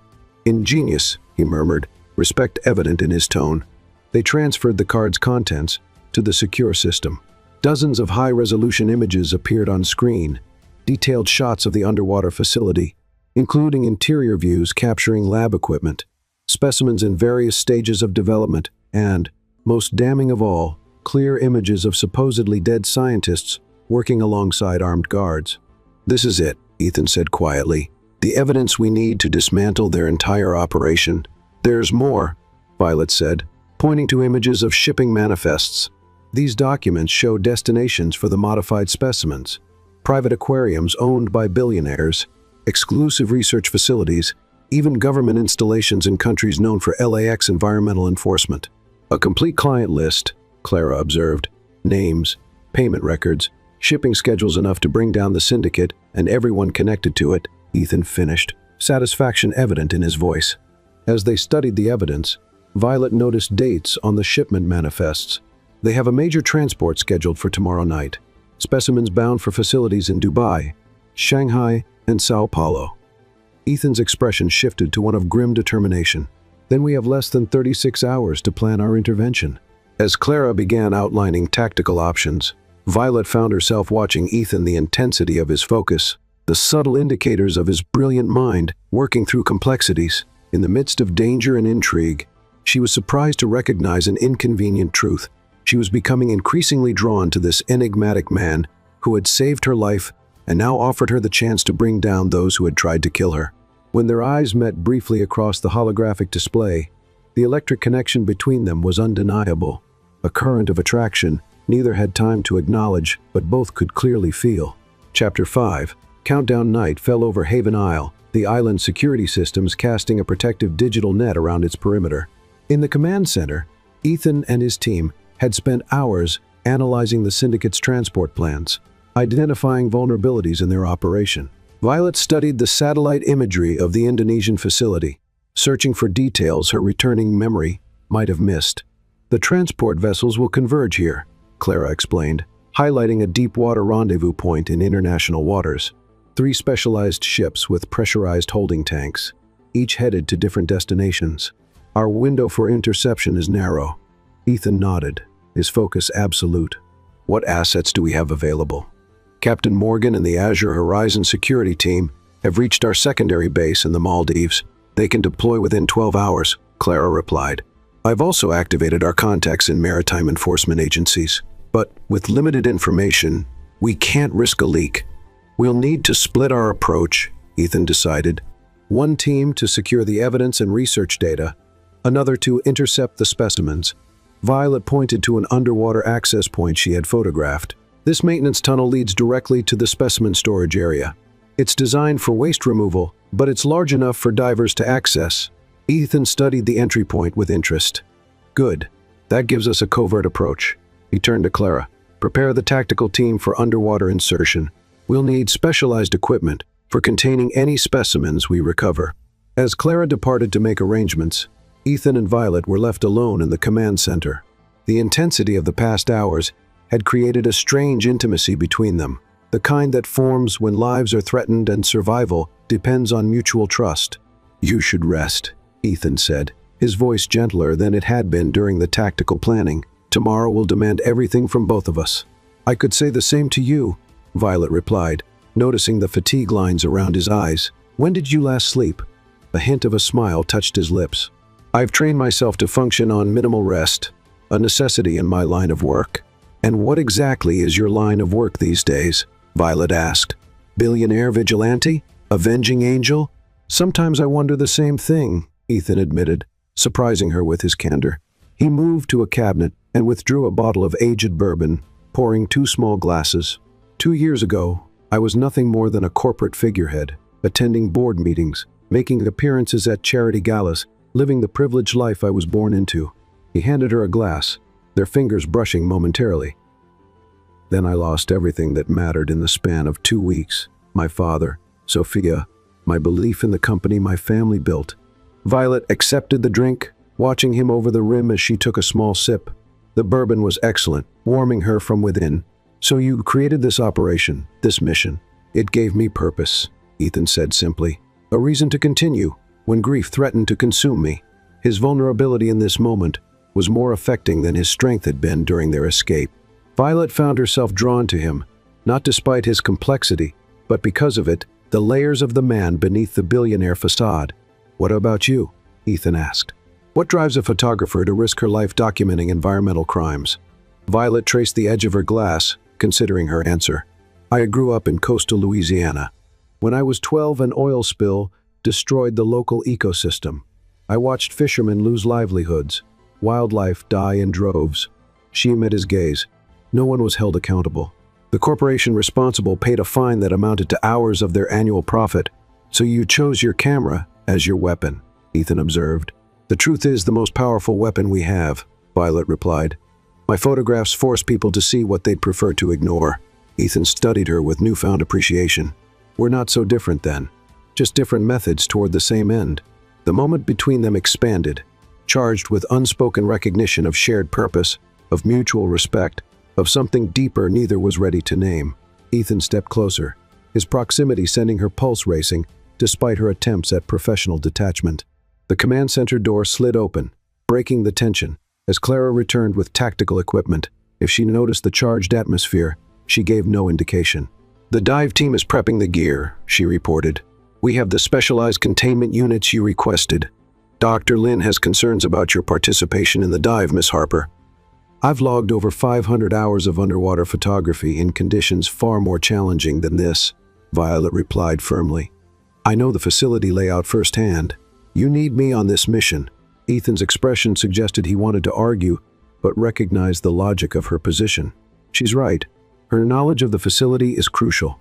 Ingenious, he murmured, respect evident in his tone. They transferred the card's contents to the secure system. Dozens of high-resolution images appeared on screen, detailed shots of the underwater facility, including interior views capturing lab equipment, specimens in various stages of development, and, most damning of all, clear images of supposedly dead scientists working alongside armed guards. This is it, Ethan said quietly. The evidence we need to dismantle their entire operation. There's more, Violet said, pointing to images of shipping manifests. These documents show destinations for the modified specimens, private aquariums owned by billionaires, exclusive research facilities, even government installations in countries known for LAX environmental enforcement. A complete client list, Clara observed. Names, payment records, shipping schedules enough to bring down the Syndicate and everyone connected to it, Ethan finished. satisfaction evident in his voice. As they studied the evidence, Violet noticed dates on the shipment manifests. They have a major transport scheduled for tomorrow night. Specimens bound for facilities in Dubai, Shanghai, and Sao Paulo. Ethan's expression shifted to one of grim determination. Then we have less than 36 hours to plan our intervention. As Clara began outlining tactical options, Violet found herself watching Ethan, the intensity of his focus, the subtle indicators of his brilliant mind working through complexities. In the midst of danger and intrigue, she was surprised to recognize an inconvenient truth. She was becoming increasingly drawn to this enigmatic man who had saved her life and now offered her the chance to bring down those who had tried to kill her. When their eyes met briefly across the holographic display, the electric connection between them was undeniable. A current of attraction neither had time to acknowledge, but both could clearly feel. Chapter 5. Countdown night fell over Haven Isle, the island's security systems casting a protective digital net around its perimeter. In the command center, Ethan and his team had spent hours analyzing the syndicate's transport plans, identifying vulnerabilities in their operation. Violet studied the satellite imagery of the Indonesian facility, searching for details her returning memory might have missed. The transport vessels will converge here, Clara explained, highlighting a deep-water rendezvous point in international waters. 3 specialized ships with pressurized holding tanks, each headed to different destinations. Our window for interception is narrow. Ethan nodded, his focus absolute. What assets do we have available? Captain Morgan and the Azure Horizon security team have reached our secondary base in the Maldives. They can deploy within 12 hours, Clara replied. I've also activated our contacts in maritime enforcement agencies. But with limited information, we can't risk a leak. We'll need to split our approach, Ethan decided. One team to secure the evidence and research data, another to intercept the specimens. Violet pointed to an underwater access point she had photographed. This maintenance tunnel leads directly to the specimen storage area. It's designed for waste removal, but it's large enough for divers to access. Ethan studied the entry point with interest. Good. That gives us a covert approach. He turned to Clara. Prepare the tactical team for underwater insertion. We'll need specialized equipment for containing any specimens we recover. As Clara departed to make arrangements, Ethan and Violet were left alone in the command center. The intensity of the past hours had created a strange intimacy between them, the kind that forms when lives are threatened and survival depends on mutual trust. You should rest, Ethan said, his voice gentler than it had been during the tactical planning. Tomorrow will demand everything from both of us. I could say the same to you, Violet replied, noticing the fatigue lines around his eyes. When did you last sleep? A hint of a smile touched his lips. I've trained myself to function on minimal rest, a necessity in my line of work. And what exactly is your line of work these days? Violet asked. Billionaire vigilante? Avenging angel? Sometimes I wonder the same thing, Ethan admitted, surprising her with his candor. He moved to a cabinet and withdrew a bottle of aged bourbon, pouring 2 small glasses. 2 years ago, I was nothing more than a corporate figurehead, attending board meetings, making appearances at charity galas, living the privileged life I was born into. He handed her a glass, their fingers brushing momentarily. Then I lost everything that mattered in the span of 2 weeks. My father, Sophia, my belief in the company my family built. Violet accepted the drink, watching him over the rim as she took a small sip. The bourbon was excellent, warming her from within. So you created this operation, this mission. It gave me purpose, Ethan said simply. A reason to continue when grief threatened to consume me. His vulnerability in this moment was more affecting than his strength had been during their escape. Violet found herself drawn to him, not despite his complexity, but because of it, the layers of the man beneath the billionaire facade. What about you? Ethan asked. What drives a photographer to risk her life documenting environmental crimes? Violet traced the edge of her glass, considering her answer. I grew up in coastal Louisiana. When I was 12, an oil spill destroyed the local ecosystem. I watched fishermen lose livelihoods, wildlife die in droves. She met his gaze. No one was held accountable. The corporation responsible paid a fine that amounted to hours of their annual profit. So you chose your camera as your weapon, Ethan observed. The truth is the most powerful weapon we have, Violet replied. My photographs force people to see what they'd prefer to ignore. Ethan studied her with newfound appreciation. We're not so different then. just different methods toward the same end. The moment between them expanded, charged with unspoken recognition of shared purpose, of mutual respect, of something deeper neither was ready to name. Ethan stepped closer, his proximity sending her pulse racing, despite her attempts at professional detachment. The command center door slid open, breaking the tension, as Clara returned with tactical equipment. If she noticed the charged atmosphere, she gave no indication. "The dive team is prepping the gear," she reported. "We have the specialized containment units you requested. Dr. Lin has concerns about your participation in the dive, Miss Harper." "I've logged over 500 hours of underwater photography in conditions far more challenging than this," Violet replied firmly. "I know the facility layout firsthand. You need me on this mission." Ethan's expression suggested he wanted to argue, but recognized the logic of her position. She's right. Her knowledge of the facility is crucial.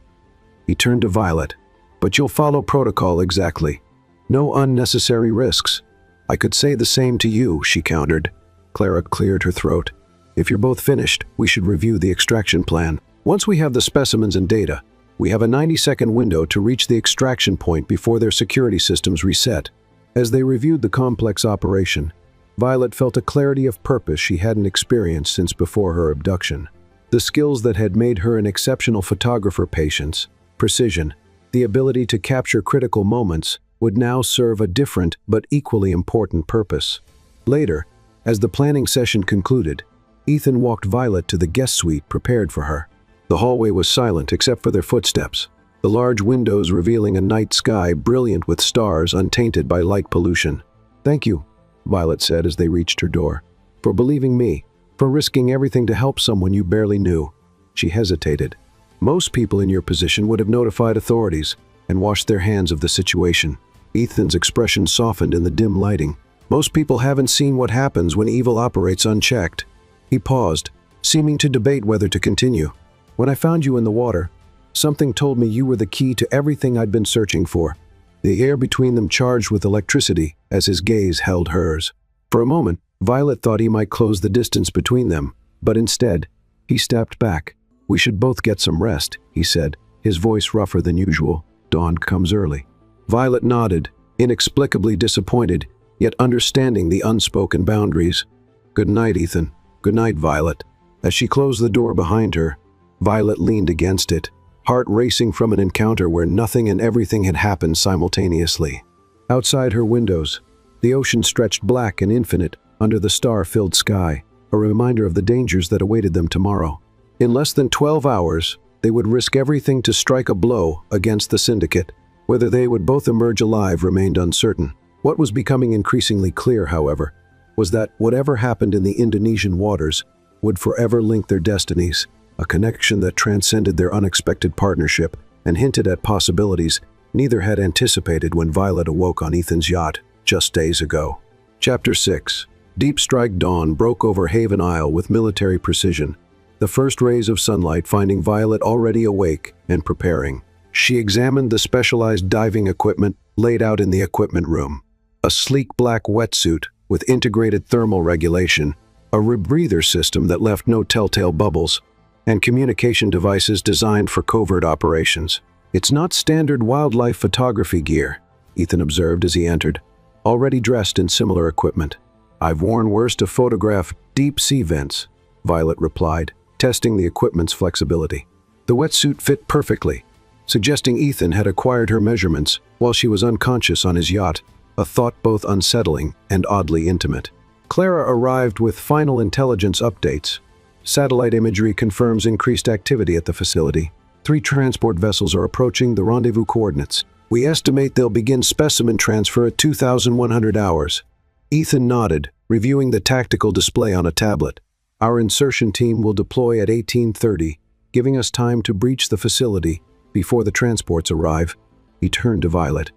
He turned to Violet. "But you'll follow protocol exactly. No unnecessary risks." "I could say the same to you," she countered. Clara cleared her throat. "If you're both finished, we should review the extraction plan. Once we have the specimens and data, we have a 90-second window to reach the extraction point before their security systems reset." As they reviewed the complex operation, Violet felt a clarity of purpose she hadn't experienced since before her abduction. The skills that had made her an exceptional photographer, patience, precision, the ability to capture critical moments, would now serve a different but equally important purpose. Later, as the planning session concluded, Ethan walked Violet to the guest suite prepared for her. The hallway was silent except for their footsteps, the large windows revealing a night sky brilliant with stars untainted by light pollution. "Thank you," Violet said as they reached her door, "for believing me, for risking everything to help someone you barely knew." She hesitated. "Most people in your position would have notified authorities and washed their hands of the situation." Ethan's expression softened in the dim lighting. "Most people haven't seen what happens when evil operates unchecked." He paused, seeming to debate whether to continue. "When I found you in the water, something told me you were the key to everything I'd been searching for." The air between them charged with electricity as his gaze held hers. For a moment, Violet thought he might close the distance between them, but instead, he stepped back. "We should both get some rest," he said, his voice rougher than usual. "Dawn comes early." Violet nodded, inexplicably disappointed, yet understanding the unspoken boundaries. "Good night, Ethan." "Good night, Violet." As she closed the door behind her, Violet leaned against it, heart racing from an encounter where nothing and everything had happened simultaneously. Outside her windows, the ocean stretched black and infinite under the star-filled sky, a reminder of the dangers that awaited them tomorrow. In less than 12 hours, they would risk everything to strike a blow against the syndicate. Whether they would both emerge alive remained uncertain. What was becoming increasingly clear, however, was that whatever happened in the Indonesian waters would forever link their destinies, a connection that transcended their unexpected partnership and hinted at possibilities neither had anticipated when Violet awoke on Ethan's yacht just days ago. Chapter 6. Deep strike dawn broke over Haven Isle with military precision, the first rays of sunlight finding Violet already awake and preparing. She examined the specialized diving equipment laid out in the equipment room. A sleek black wetsuit with integrated thermal regulation, a rebreather system that left no telltale bubbles, and communication devices designed for covert operations. "It's not standard wildlife photography gear," Ethan observed as he entered, already dressed in similar equipment. "I've worn worse to photograph deep sea vents," Violet replied, testing the equipment's flexibility. The wetsuit fit perfectly, suggesting Ethan had acquired her measurements while she was unconscious on his yacht, a thought both unsettling and oddly intimate. Clara arrived with final intelligence updates. Satellite imagery confirms increased activity at the facility. 3 transport vessels are approaching the rendezvous coordinates. We estimate they'll begin specimen transfer at 2,100 hours. Ethan nodded, reviewing the tactical display on a tablet. Our insertion team will deploy at 1830, giving us time to breach the facility before the transports arrive. He turned to Violet.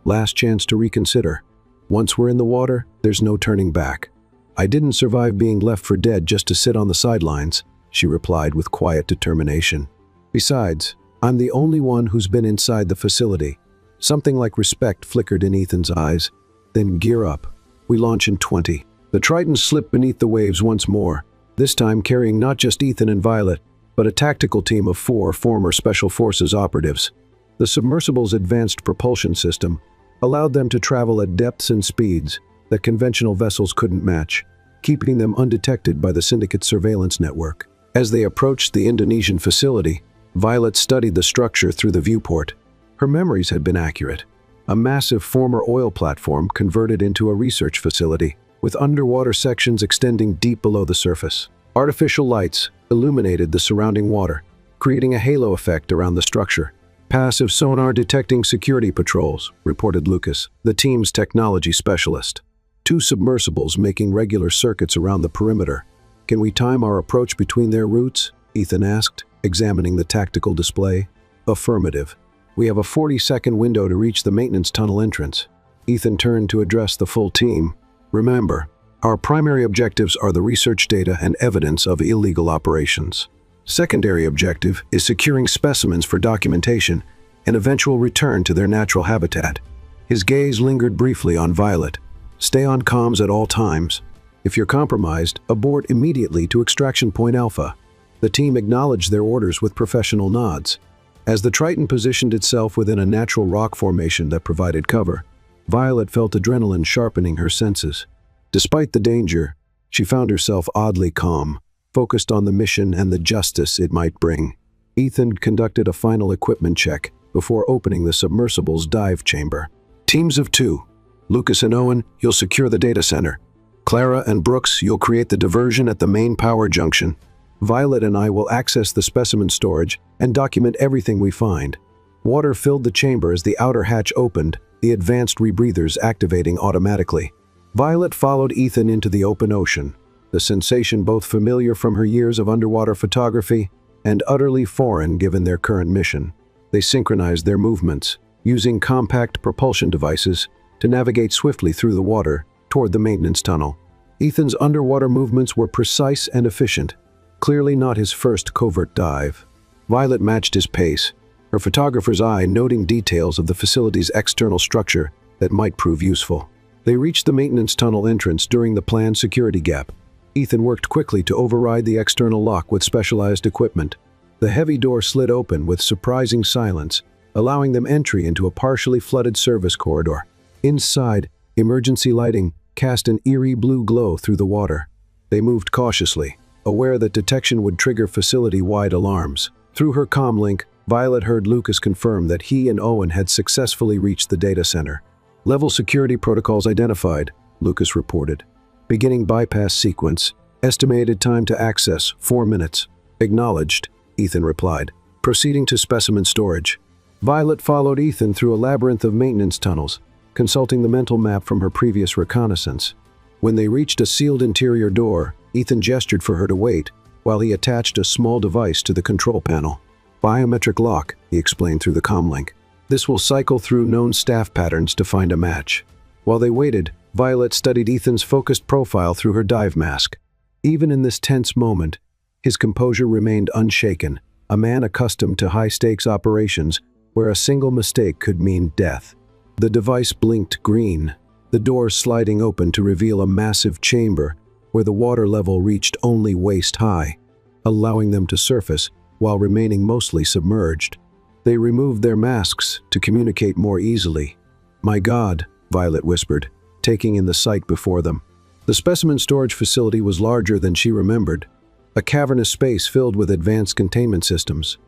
Last chance to reconsider. Once we're in the water, there's no turning back. I didn't survive being left for dead just to sit on the sidelines, she replied with quiet determination. Besides, I'm the only one who's been inside the facility. Something like respect flickered in Ethan's eyes. Then gear up. We launch in 20. The Triton slipped beneath the waves once more, this time carrying not just Ethan and Violet, but a tactical team of 4 former Special Forces operatives. The submersible's advanced propulsion system allowed them to travel at depths and speeds that conventional vessels couldn't match, keeping them undetected by the Syndicate's surveillance network. As they approached the Indonesian facility, Violet studied the structure through the viewport. Her memories had been accurate. A massive former oil platform converted into a research facility, with underwater sections extending deep below the surface. Artificial lights illuminated the surrounding water, creating a halo effect around the structure. Passive sonar detecting security patrols, reported Lucas, the team's technology specialist. 2 submersibles making regular circuits around the perimeter. Can we time our approach between their routes? Ethan asked, examining the tactical display. Affirmative. We have a 40-second window to reach the maintenance tunnel entrance. Ethan turned to address the full team. Remember, our primary objectives are the research data and evidence of illegal operations. Secondary objective is securing specimens for documentation and eventual return to their natural habitat. His gaze lingered briefly on Violet. Stay on comms at all times. If you're compromised, abort immediately to Extraction Point Alpha. The team acknowledged their orders with professional nods. As the Triton positioned itself within a natural rock formation that provided cover, Violet felt adrenaline sharpening her senses. Despite the danger, she found herself oddly calm, focused on the mission and the justice it might bring. Ethan conducted a final equipment check before opening the submersible's dive chamber. Teams of 2. Lucas and Owen, you'll secure the data center. Clara and Brooks, you'll create the diversion at the main power junction. Violet and I will access the specimen storage and document everything we find. Water filled the chamber as the outer hatch opened, the advanced rebreathers activating automatically. Violet followed Ethan into the open ocean, the sensation both familiar from her years of underwater photography and utterly foreign given their current mission. They synchronized their movements, using compact propulsion devices to navigate swiftly through the water toward the maintenance tunnel. Ethan's underwater movements were precise and efficient, clearly not his first covert dive. Violet matched his pace, her photographer's eye noting details of the facility's external structure that might prove useful. They reached the maintenance tunnel entrance during the planned security gap. Ethan worked quickly to override the external lock with specialized equipment. The heavy door slid open with surprising silence, allowing them entry into a partially flooded service corridor. Inside, emergency lighting cast an eerie blue glow through the water. They moved cautiously, aware that detection would trigger facility-wide alarms. Through her comlink, Violet heard Lucas confirm that he and Owen had successfully reached the data center. Level security protocols identified, Lucas reported. Beginning bypass sequence. Estimated time to access, 4 minutes. Acknowledged, Ethan replied. Proceeding to specimen storage. Violet followed Ethan through a labyrinth of maintenance tunnels, consulting the mental map from her previous reconnaissance. When they reached a sealed interior door, Ethan gestured for her to wait, while he attached a small device to the control panel. Biometric lock, he explained through the comlink. This will cycle through known staff patterns to find a match. While they waited, Violet studied Ethan's focused profile through her dive mask. Even in this tense moment, his composure remained unshaken, a man accustomed to high-stakes operations where a single mistake could mean death. The device blinked green, the door sliding open to reveal a massive chamber where the water level reached only waist-high, allowing them to surface while remaining mostly submerged. They removed their masks to communicate more easily. "My God," Violet whispered, taking in the sight before them. The specimen storage facility was larger than she remembered, a cavernous space filled with advanced containment systems.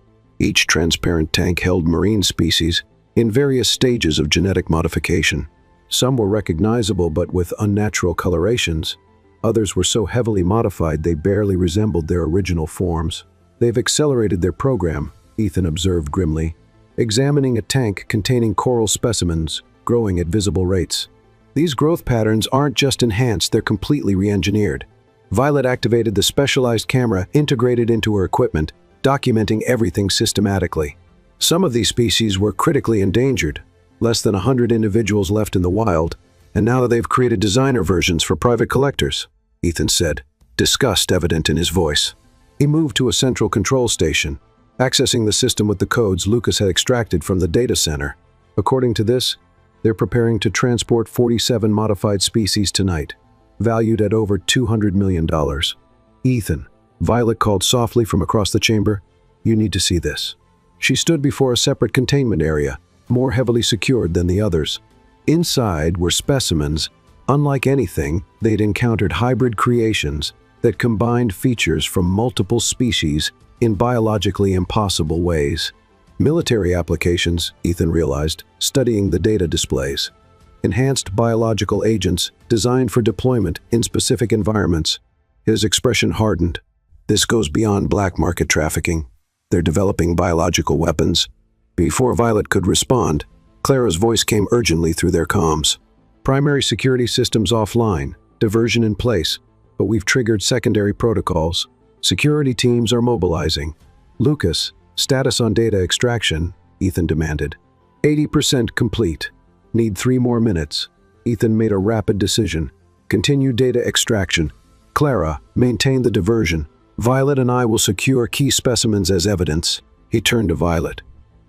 Each transparent tank held marine species in various stages of genetic modification. Some were recognizable but with unnatural colorations. Others were so heavily modified they barely resembled their original forms. "They've accelerated their program," Ethan observed grimly, examining a tank containing coral specimens growing at visible rates. These growth patterns aren't just enhanced, they're completely re-engineered. Violet activated the specialized camera integrated into her equipment, documenting everything systematically. Some of these species were critically endangered, less than 100 individuals left in the wild, and now they've created designer versions for private collectors, Ethan said, disgust evident in his voice. He moved to a central control station, accessing the system with the codes Lucas had extracted from the data center. According to this, they're preparing to transport 47 modified species tonight, valued at over $200 million. "Ethan," Violet called softly from across the chamber, "you need to see this." She stood before a separate containment area, more heavily secured than the others. Inside were specimens, unlike anything they'd encountered, hybrid creations that combined features from multiple species in biologically impossible ways. Military applications, Ethan realized, studying the data displays. Enhanced biological agents designed for deployment in specific environments. His expression hardened. This goes beyond black market trafficking. They're developing biological weapons. Before Violet could respond, Clara's voice came urgently through their comms. Primary security systems offline, diversion in place, but we've triggered secondary protocols. Security teams are mobilizing. Lucas, status on data extraction, Ethan demanded. 80% complete. Need 3 more minutes. Ethan made a rapid decision. Continue data extraction. Clara, maintain the diversion. Violet and I will secure key specimens as evidence. He turned to Violet.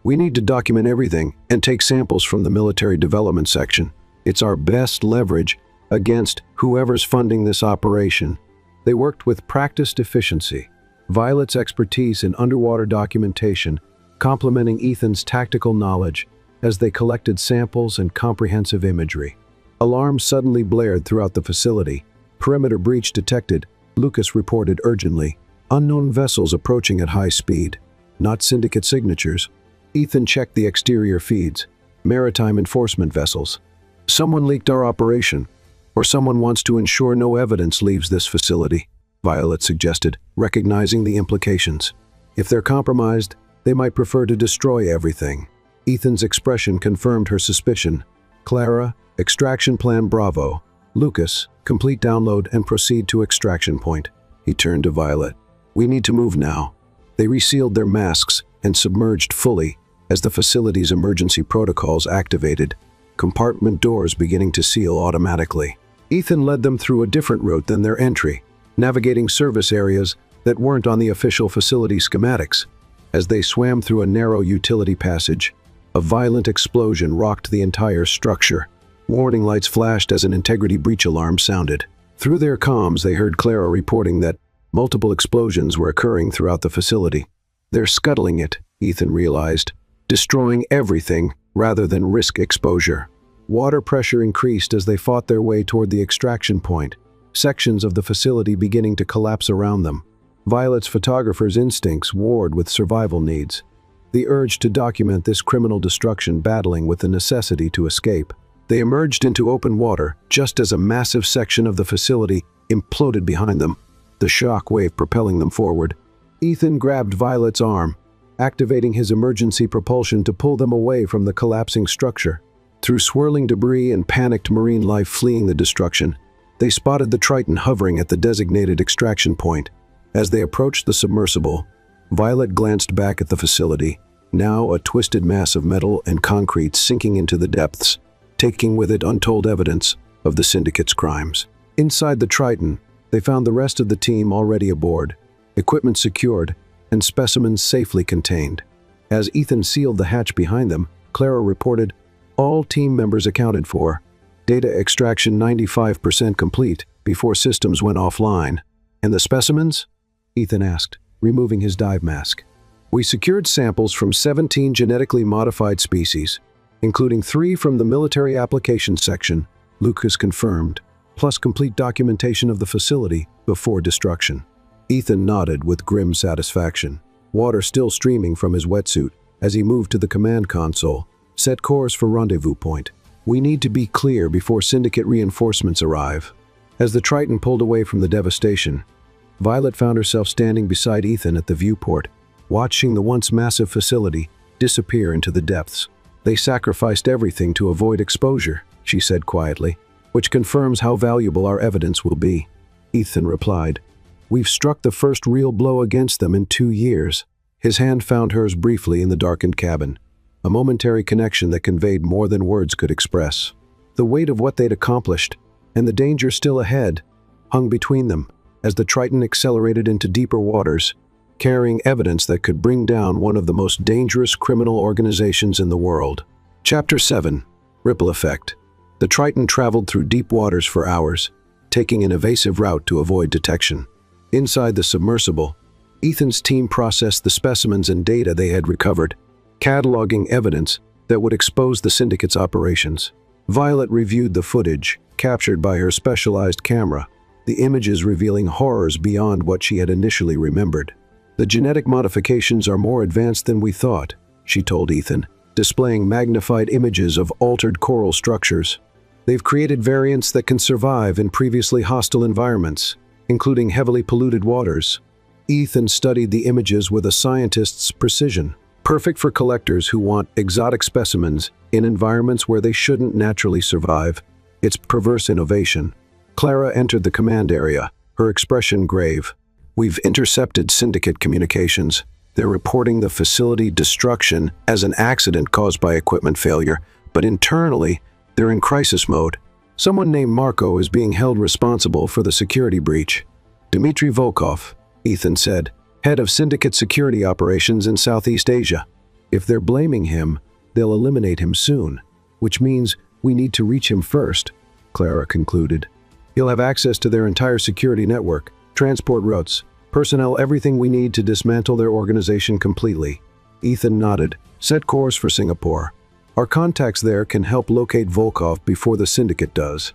We need to document everything and take samples from the military development section. It's our best leverage against whoever's funding this operation. They worked with practiced efficiency. Violet's expertise in underwater documentation, complementing Ethan's tactical knowledge as they collected samples and comprehensive imagery. Alarms suddenly blared throughout the facility. Perimeter breach detected. Lucas reported urgently. Unknown vessels approaching at high speed. Not syndicate signatures. Ethan checked the exterior feeds. Maritime enforcement vessels. Someone leaked our operation, or someone wants to ensure no evidence leaves this facility, Violet suggested, recognizing the implications. If they're compromised, they might prefer to destroy everything. Ethan's expression confirmed her suspicion. Clara, extraction plan Bravo. Lucas, complete download and proceed to extraction point. He turned to Violet. We need to move now. They resealed their masks and submerged fully as the facility's emergency protocols activated, compartment doors beginning to seal automatically. Ethan led them through a different route than their entry, navigating service areas that weren't on the official facility schematics. As they swam through a narrow utility passage, a violent explosion rocked the entire structure. Warning lights flashed as an integrity breach alarm sounded. Through their comms, they heard Clara reporting that multiple explosions were occurring throughout the facility. They're scuttling it, Ethan realized, destroying everything rather than risk exposure. Water pressure increased as they fought their way toward the extraction point, sections of the facility beginning to collapse around them. Violet's photographer's instincts warred with survival needs, the urge to document this criminal destruction battling with the necessity to escape. They emerged into open water just as a massive section of the facility imploded behind them, the shock wave propelling them forward. Ethan grabbed Violet's arm, activating his emergency propulsion to pull them away from the collapsing structure. Through swirling debris and panicked marine life fleeing the destruction, they spotted the Triton hovering at the designated extraction point. As they approached the submersible, Violet glanced back at the facility, now a twisted mass of metal and concrete sinking into the depths, taking with it untold evidence of the syndicate's crimes. Inside the Triton, they found the rest of the team already aboard, equipment secured, and specimens safely contained. As Ethan sealed the hatch behind them, Clara reported, all team members accounted for. Data extraction 95% complete before systems went offline. And the specimens? Ethan asked, removing his dive mask. We secured samples from 17 genetically modified species, including 3 from the military applications section, Lucas confirmed, plus complete documentation of the facility before destruction. Ethan nodded with grim satisfaction, water still streaming from his wetsuit as he moved to the command console. Set course for rendezvous point. We need to be clear before syndicate reinforcements arrive. As the Triton pulled away from the devastation, Violet found herself standing beside Ethan at the viewport, watching the once massive facility disappear into the depths. They sacrificed everything to avoid exposure, she said quietly, which confirms how valuable our evidence will be. Ethan replied, We've struck the first real blow against them in 2 years. His hand found hers briefly in the darkened cabin, a momentary connection that conveyed more than words could express. The weight of what they'd accomplished, and the danger still ahead, hung between them as the Triton accelerated into deeper waters, carrying evidence that could bring down one of the most dangerous criminal organizations in the world. Chapter 7. Ripple Effect. The Triton traveled through deep waters for hours, taking an evasive route to avoid detection. Inside the submersible, Ethan's team processed the specimens and data they had recovered, cataloging evidence that would expose the syndicate's operations. Violet reviewed the footage, captured by her specialized camera, the images revealing horrors beyond what she had initially remembered. "The genetic modifications are more advanced than we thought," she told Ethan, displaying magnified images of altered coral structures. "They've created variants that can survive in previously hostile environments, including heavily polluted waters." Ethan studied the images with a scientist's precision, perfect for collectors who want exotic specimens in environments where they shouldn't naturally survive. It's perverse innovation. Clara entered the command area, her expression grave. "We've intercepted syndicate communications. They're reporting the facility destruction as an accident caused by equipment failure, but internally, they're in crisis mode. Someone named Marco is being held responsible for the security breach." "Dmitry Volkov," Ethan said, "head of Syndicate security operations in Southeast Asia. If they're blaming him, they'll eliminate him soon, which means we need to reach him first," Clara concluded. "He'll have access to their entire security network, transport routes, personnel, everything we need to dismantle their organization completely." Ethan nodded. "Set course for Singapore. Our contacts there can help locate Volkov before the Syndicate does."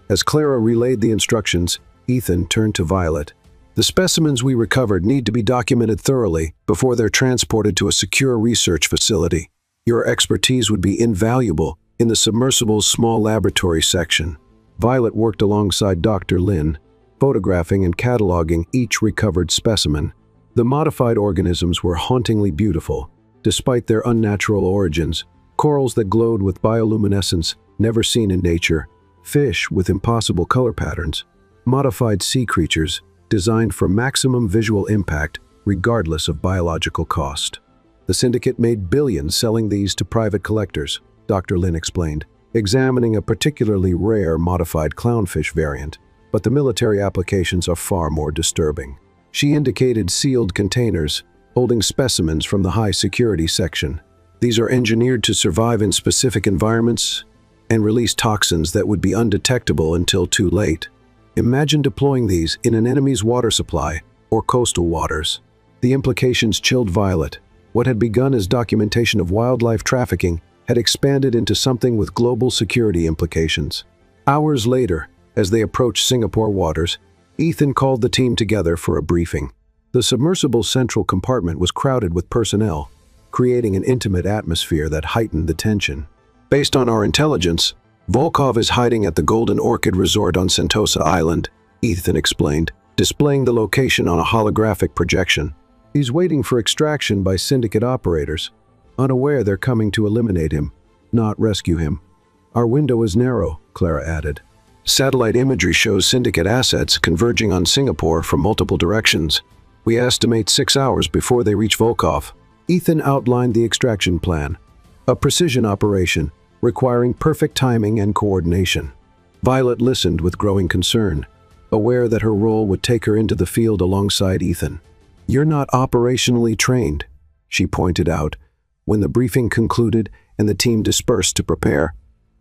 As Clara relayed the instructions, Ethan turned to Violet. "The specimens we recovered need to be documented thoroughly before they're transported to a secure research facility. Your expertise would be invaluable in the submersible's small laboratory section." Violet worked alongside Dr. Lin, photographing and cataloging each recovered specimen. The modified organisms were hauntingly beautiful, despite their unnatural origins. Corals that glowed with bioluminescence never seen in nature, fish with impossible color patterns, modified sea creatures designed for maximum visual impact regardless of biological cost. "The Syndicate made billions selling these to private collectors," Dr. Lin explained, examining a particularly rare modified clownfish variant, "but the military applications are far more disturbing." She indicated sealed containers holding specimens from the high security section. "These are engineered to survive in specific environments and release toxins that would be undetectable until too late. Imagine deploying these in an enemy's water supply or coastal waters." The implications chilled Violet. What had begun as documentation of wildlife trafficking had expanded into something with global security implications. Hours later, as they approached Singapore waters, Ethan called the team together for a briefing. The submersible's central compartment was crowded with personnel, creating an intimate atmosphere that heightened the tension. "Based on our intelligence, Volkov is hiding at the Golden Orchid Resort on Sentosa Island," Ethan explained, displaying the location on a holographic projection. "He's waiting for extraction by Syndicate operators, unaware they're coming to eliminate him, not rescue him. Our window is narrow," Clara added. "Satellite imagery shows Syndicate assets converging on Singapore from multiple directions. We estimate 6 hours before they reach Volkov." Ethan outlined the extraction plan, a precision operation requiring perfect timing and coordination. Violet listened with growing concern, aware that her role would take her into the field alongside Ethan. "You're not operationally trained," she pointed out, when the briefing concluded and the team dispersed to prepare.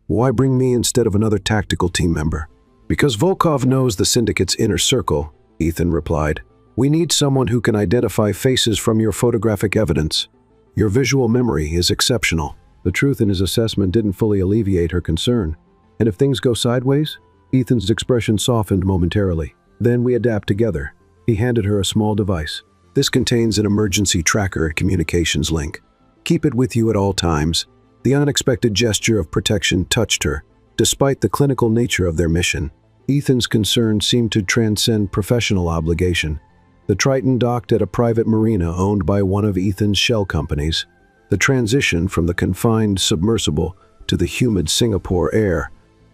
"Why bring me instead of another tactical team member?" "Because Volkov knows the Syndicate's inner circle," Ethan replied. "We need someone who can identify faces from your photographic evidence. Your visual memory is exceptional." The truth in his assessment didn't fully alleviate her concern. "And if things go sideways?" Ethan's expression softened momentarily. "Then we adapt together." He handed her a small device. "This contains an emergency tracker communications link. Keep it with you at all times." The unexpected gesture of protection touched her, despite the clinical nature of their mission. Ethan's concern seemed to transcend professional obligation. The Triton docked at a private marina owned by one of Ethan's shell companies. The transition from the confined submersible to the humid Singapore air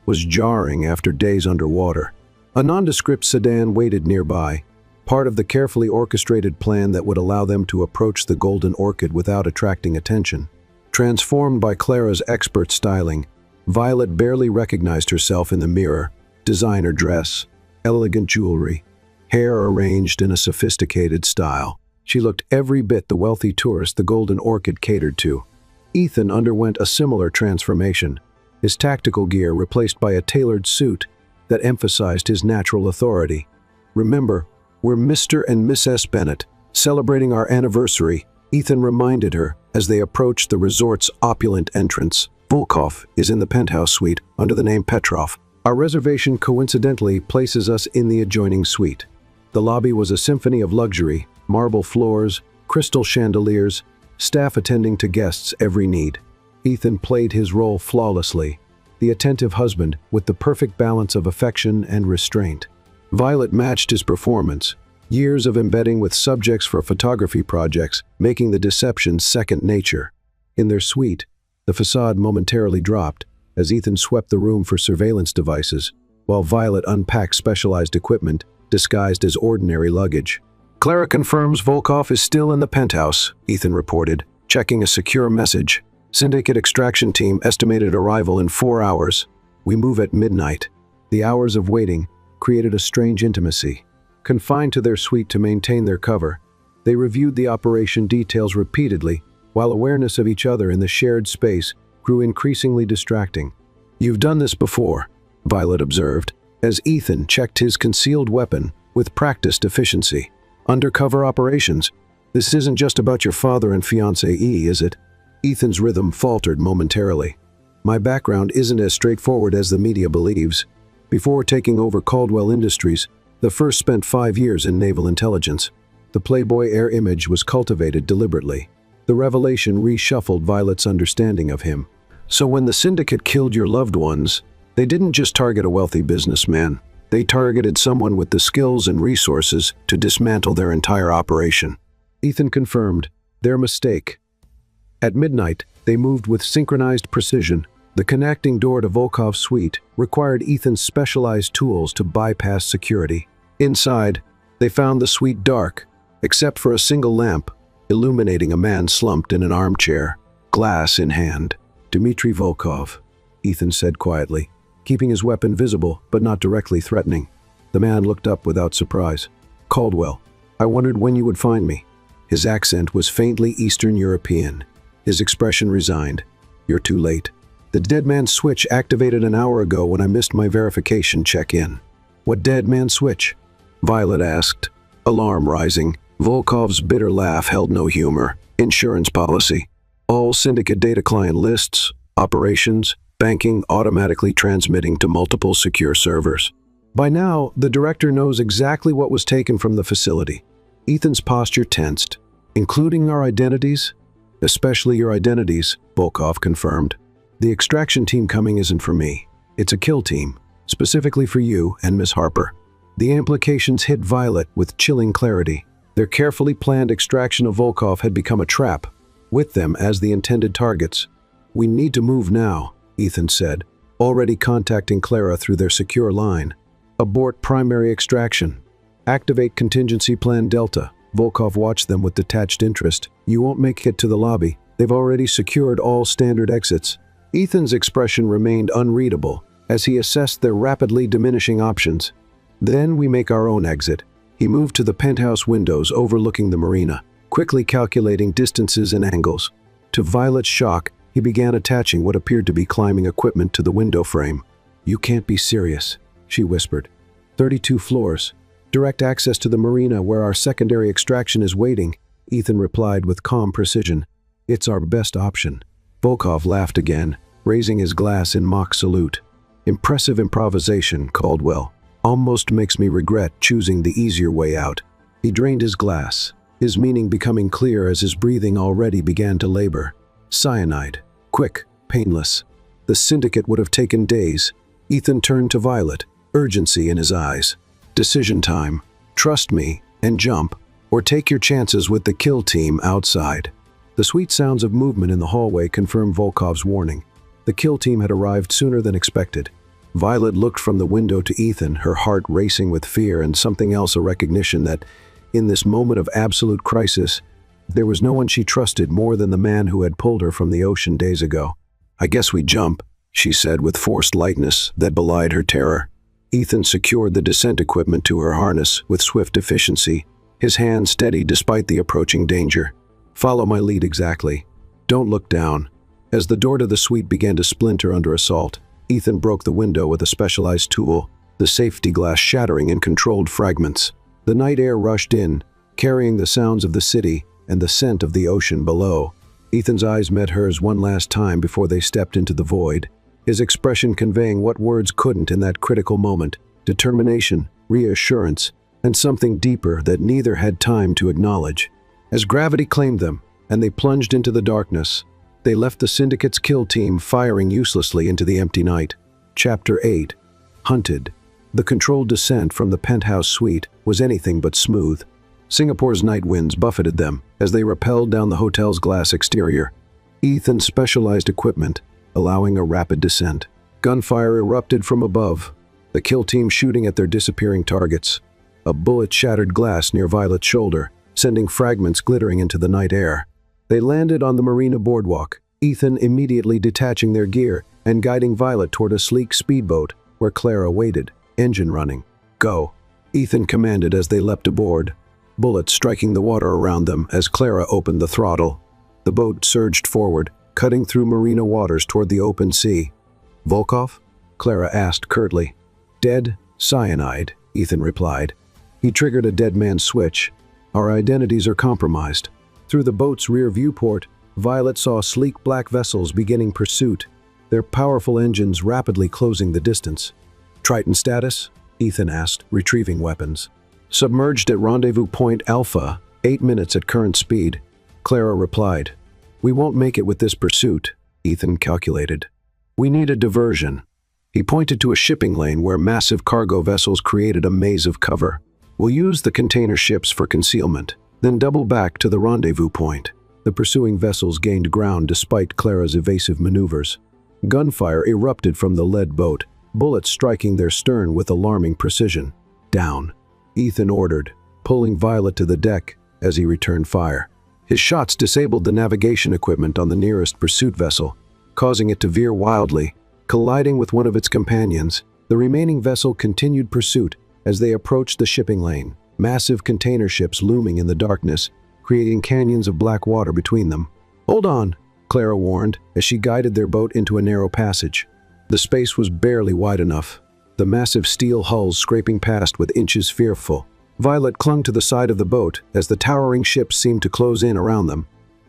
was jarring after days underwater. A nondescript sedan waited nearby, part of the carefully orchestrated plan that would allow them to approach the Golden Orchid without attracting attention. Transformed by Clara's expert styling, Violet barely recognized herself in the mirror. Designer dress, elegant jewelry, hair arranged in a sophisticated style. She looked every bit the wealthy tourist the Golden Orchid catered to. Ethan underwent a similar transformation, his tactical gear replaced by a tailored suit that emphasized his natural authority. "Remember, we're Mr. and Miss S. Bennett," Celebrating our anniversary, Ethan reminded her as they approached the resort's opulent entrance. Volkov is in the penthouse suite under the name Petrov. Our reservation coincidentally places us in the adjoining suite. The lobby was a symphony of luxury, marble floors, crystal chandeliers, staff attending to guests' every need. Ethan played his role flawlessly, the attentive husband with the perfect balance of affection and restraint. Violet matched his performance, years of embedding with subjects for photography projects, making the deception second nature. In their suite, the facade momentarily dropped as Ethan swept the room for surveillance devices, while Violet unpacked specialized equipment disguised as ordinary luggage. Clara confirms Volkov is still in the penthouse, Ethan reported, checking a secure message. Syndicate extraction team estimated arrival in 4 hours. We move at midnight. The hours of waiting created a strange intimacy. Confined to their suite to maintain their cover, they reviewed the operation details repeatedly, while awareness of each other in the shared space grew increasingly distracting. You've done this before, Violet observed, as Ethan checked his concealed weapon with practiced efficiency. Undercover operations. This isn't just about your father and fiancée, is it? Ethan's rhythm faltered momentarily. My background isn't as straightforward as the media believes. Before taking over Caldwell Industries, the first spent 5 years in naval intelligence. The Playboy air image was cultivated deliberately. The revelation reshuffled Violet's understanding of him. So when the syndicate killed your loved ones, they didn't just target a wealthy businessman. They targeted someone with the skills and resources to dismantle their entire operation. Ethan confirmed their mistake. At midnight, they moved with synchronized precision. The connecting door to Volkov's suite required Ethan's specialized tools to bypass security. Inside, they found the suite dark, except for a single lamp, illuminating a man slumped in an armchair, glass in hand. Dmitry Volkov, Ethan said quietly, keeping his weapon visible but not directly threatening. The man looked up without surprise. Caldwell, I wondered when you would find me. His accent was faintly Eastern European. His expression resigned. You're too late. The dead man's switch activated an hour ago when I missed my verification check-in. What dead man switch? Violet asked, alarm rising. Volkov's bitter laugh held no humor. Insurance policy. All syndicate data client lists, operations, banking automatically transmitting to multiple secure servers. By now, the director knows exactly what was taken from the facility. Ethan's posture tensed. Including our identities? Especially your identities, Volkov confirmed. The extraction team coming isn't for me. It's a kill team, specifically for you and Miss Harper. The implications hit Violet with chilling clarity. Their carefully planned extraction of Volkov had become a trap, with them as the intended targets. We need to move now, Ethan said, already contacting Clara through their secure line. Abort primary extraction. Activate contingency plan Delta. Volkov watched them with detached interest. You won't make it to the lobby. They've already secured all standard exits. Ethan's expression remained unreadable as he assessed their rapidly diminishing options. Then we make our own exit. He moved to the penthouse windows overlooking the marina, quickly calculating distances and angles. To Violet's shock, he began attaching what appeared to be climbing equipment to the window frame. You can't be serious, she whispered. 32 floors. Direct access to the marina where our secondary extraction is waiting, Ethan replied with calm precision. It's our best option. Volkov laughed again, raising his glass in mock salute. Impressive improvisation, Caldwell. Almost makes me regret choosing the easier way out. He drained his glass, his meaning becoming clear as his breathing already began to labor. Cyanide. Quick, painless. The syndicate would have taken days. Ethan turned to Violet, urgency in his eyes. Decision time. Trust me and jump, or take your chances with the kill team outside. The sweet sounds of movement in the hallway confirmed Volkov's warning. The kill team had arrived sooner than expected. Violet looked from the window to Ethan, her heart racing with fear and something else, a recognition that, in this moment of absolute crisis, there was no one she trusted more than the man who had pulled her from the ocean days ago. I guess we jump, she said with forced lightness that belied her terror. Ethan secured the descent equipment to her harness with swift efficiency, his hand steady despite the approaching danger. Follow my lead exactly. Don't look down. As the door to the suite began to splinter under assault, Ethan broke the window with a specialized tool, the safety glass shattering in controlled fragments. The night air rushed in, carrying the sounds of the city and the scent of the ocean below. Ethan's eyes met hers one last time before they stepped into the void, his expression conveying what words couldn't in that critical moment: determination, reassurance, and something deeper that neither had time to acknowledge. As gravity claimed them, and they plunged into the darkness, they left the Syndicate's kill team firing uselessly into the empty night. Chapter 8. Hunted. The controlled descent from the penthouse suite was anything but smooth. Singapore's night winds buffeted them as they rappelled down the hotel's glass exterior. Ethan's specialized equipment, allowing a rapid descent. Gunfire erupted from above, the kill team shooting at their disappearing targets. A bullet shattered glass near Violet's shoulder, sending fragments glittering into the night air. They landed on the marina boardwalk, Ethan immediately detaching their gear and guiding Violet toward a sleek speedboat where Clara waited, engine running. "Go," Ethan commanded as they leapt aboard, bullets striking the water around them as Clara opened the throttle. The boat surged forward, cutting through marina waters toward the open sea. "Volkov?" Clara asked curtly. "Dead, cyanide," Ethan replied. He triggered a dead man's switch. "Our identities are compromised." Through the boat's rear viewport, Violet saw sleek black vessels beginning pursuit, their powerful engines rapidly closing the distance. "Triton status?" Ethan asked, retrieving weapons. "Submerged at Rendezvous Point Alpha, 8 minutes at current speed," Clara replied. "We won't make it with this pursuit," Ethan calculated. "We need a diversion." He pointed to a shipping lane where massive cargo vessels created a maze of cover. "We'll use the container ships for concealment, then double back to the rendezvous point." The pursuing vessels gained ground despite Clara's evasive maneuvers. Gunfire erupted from the lead boat, bullets striking their stern with alarming precision. "Down," Ethan ordered, pulling Violet to the deck as he returned fire. His shots disabled the navigation equipment on the nearest pursuit vessel, causing it to veer wildly, colliding with one of its companions. The remaining vessel continued pursuit as they approached the shipping lane, massive container ships looming in the darkness, creating canyons of black water between them. "Hold on," Clara warned as she guided their boat into a narrow passage. The space was barely wide enough, the massive steel hulls scraping past with inches fearful. Violet clung to the side of the boat as the towering ships seemed to close in around them.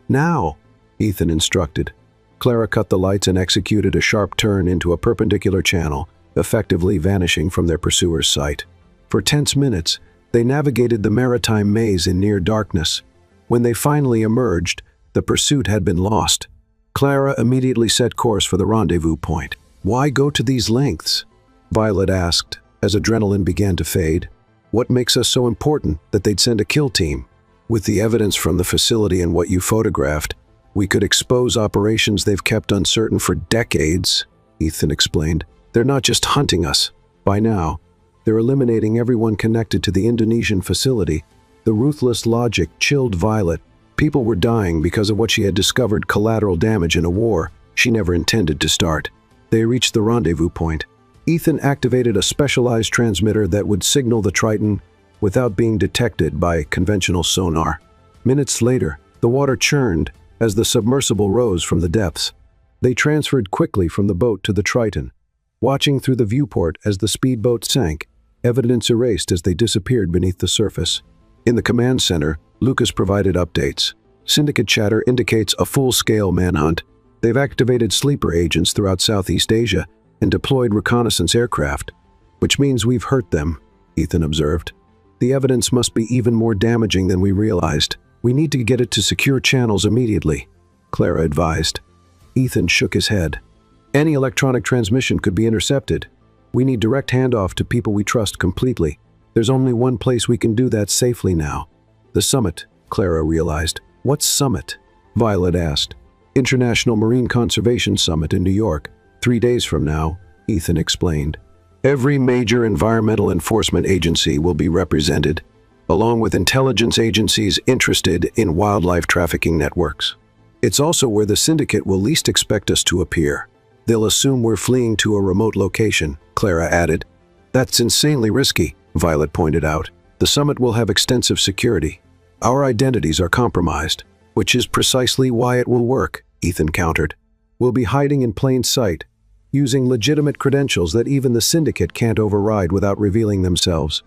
"Now," Ethan instructed. Clara cut the lights and executed a sharp turn into a perpendicular channel, effectively vanishing from their pursuer's sight. For tense minutes, they navigated the maritime maze in near darkness. When they finally emerged, the pursuit had been lost. Clara immediately set course for the rendezvous point. "Why go to these lengths?" Violet asked, as adrenaline began to fade. "What makes us so important that they'd send a kill team? With the evidence from the facility and what you photographed, we could expose operations they've kept uncertain for decades," Ethan explained. "They're not just hunting us. By now, they're eliminating everyone connected to the Indonesian facility." The ruthless logic chilled Violet. People were dying because of what she had discovered: collateral damage in a war she never intended to start. They reached the rendezvous point. Ethan activated a specialized transmitter that would signal the Triton without being detected by conventional sonar. Minutes later, the water churned as the submersible rose from the depths. They transferred quickly from the boat to the Triton, watching through the viewport as the speedboat sank, evidence erased as they disappeared beneath the surface. In the command center, Lucas provided updates. Syndicate chatter indicates a full-scale manhunt. They've activated sleeper agents throughout Southeast Asia and deployed reconnaissance aircraft. "Which means we've hurt them," Ethan observed. "The evidence must be even more damaging than we realized. We need to get it to secure channels immediately," Clara advised. Ethan shook his head. "Any electronic transmission could be intercepted. We need direct handoff to people we trust completely. There's only one place we can do that safely now." "The summit," Clara realized. "What summit?" Violet asked. "International Marine Conservation Summit in New York. 3 days from now," Ethan explained. "Every major environmental enforcement agency will be represented, along with intelligence agencies interested in wildlife trafficking networks. It's also where the Syndicate will least expect us to appear. They'll assume we're fleeing to a remote location," Clara added. "That's insanely risky," Violet pointed out. "The summit will have extensive security. Our identities are compromised, which is precisely why it will work," Ethan countered. "We'll be hiding in plain sight, using legitimate credentials that even the Syndicate can't override without revealing themselves."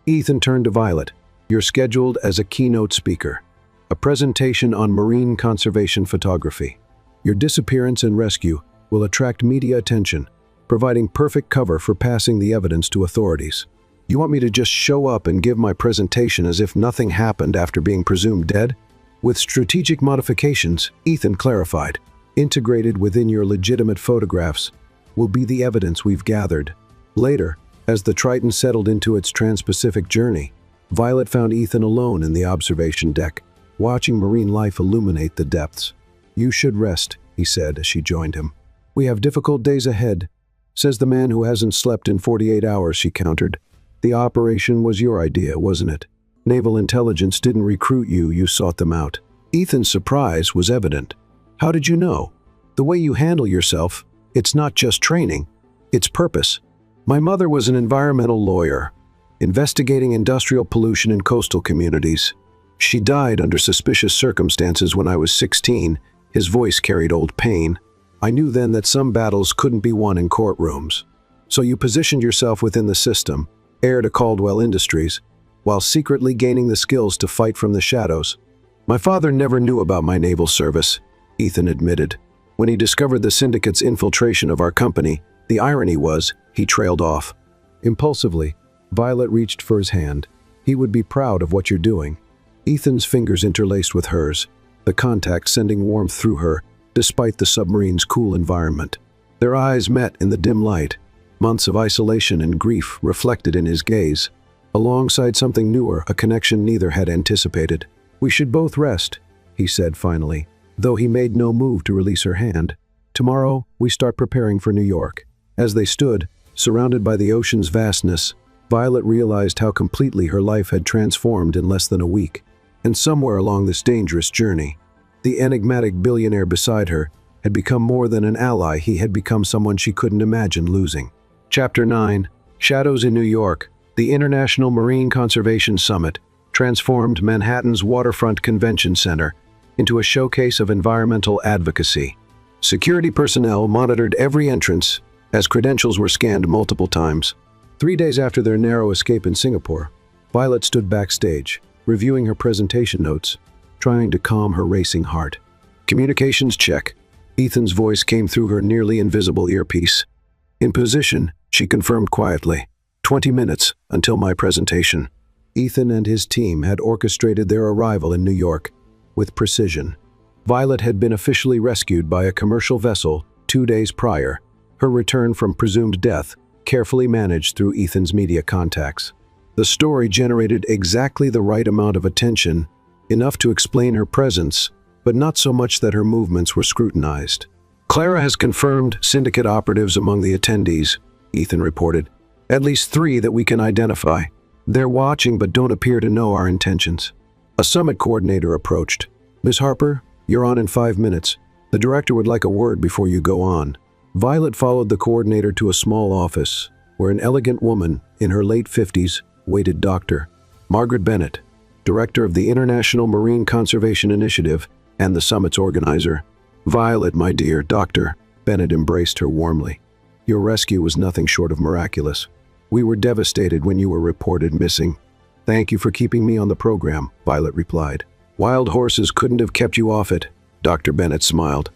Ethan turned to Violet. You're scheduled as a keynote speaker, a presentation on marine conservation photography. Your disappearance and rescue will attract media attention, providing perfect cover for passing the evidence to authorities. You want me to just show up and give my presentation as if nothing happened after being presumed dead? With strategic modifications, Ethan clarified, integrated within your legitimate photographs will be the evidence we've gathered. Later, as the Triton settled into its trans-Pacific journey, Violet found Ethan alone in the observation deck, watching marine life illuminate the depths. "You should rest," he said as she joined him. "We have difficult days ahead," says the man who hasn't slept in 48 hours, she countered. "The operation was your idea, wasn't it? Naval intelligence didn't recruit you, you sought them out." Ethan's surprise was evident. "How did you know? The way you handle yourself, it's not just training, it's purpose. My mother was an environmental lawyer, investigating industrial pollution in coastal communities. She died under suspicious circumstances when I was 16, his voice carried old pain. I knew then that some battles couldn't be won in courtrooms. So you positioned yourself within the system, heir to Caldwell Industries, while secretly gaining the skills to fight from the shadows. My father never knew about my naval service," Ethan admitted. "When he discovered the syndicate's infiltration of our company, the irony was, he trailed off." Impulsively, Violet reached for his hand. "He would be proud of what you're doing." Ethan's fingers interlaced with hers, the contact sending warmth through her, despite the submarine's cool environment. Their eyes met in the dim light, months of isolation and grief reflected in his gaze. Alongside something newer, a connection neither had anticipated. "We should both rest," he said finally, though he made no move to release her hand. "Tomorrow, we start preparing for New York." As they stood, surrounded by the ocean's vastness, Violet realized how completely her life had transformed in less than a week. And somewhere along this dangerous journey, the enigmatic billionaire beside her had become more than an ally. He had become someone she couldn't imagine losing. Chapter 9. Shadows in New York. The International Marine Conservation Summit transformed Manhattan's waterfront convention center into a showcase of environmental advocacy. Security personnel monitored every entrance as credentials were scanned multiple times. 3 days after their narrow escape in Singapore, Violet stood backstage, reviewing her presentation notes, trying to calm her racing heart. "Communications check." Ethan's voice came through her nearly invisible earpiece. "In position," she confirmed quietly. 20 minutes until my presentation." Ethan and his team had orchestrated their arrival in New York with precision. Violet had been officially rescued by a commercial vessel 2 days prior, her return from presumed death carefully managed through Ethan's media contacts. The story generated exactly the right amount of attention, enough to explain her presence, but not so much that her movements were scrutinized. "Clara has confirmed syndicate operatives among the attendees," Ethan reported. "At least 3 that we can identify. They're watching but don't appear to know our intentions." A summit coordinator approached. "Ms. Harper, you're on in 5 minutes. The director would like a word before you go on." Violet followed the coordinator to a small office, where an elegant woman in her late 50s waited. Dr. Margaret Bennett, director of the International Marine Conservation Initiative and the summit's organizer. "Violet, my dear," Dr. Bennett embraced her warmly. "Your rescue was nothing short of miraculous. We were devastated when you were reported missing." "Thank you for keeping me on the program," Violet replied. "Wild horses couldn't have kept you off it," Dr. Bennett smiled.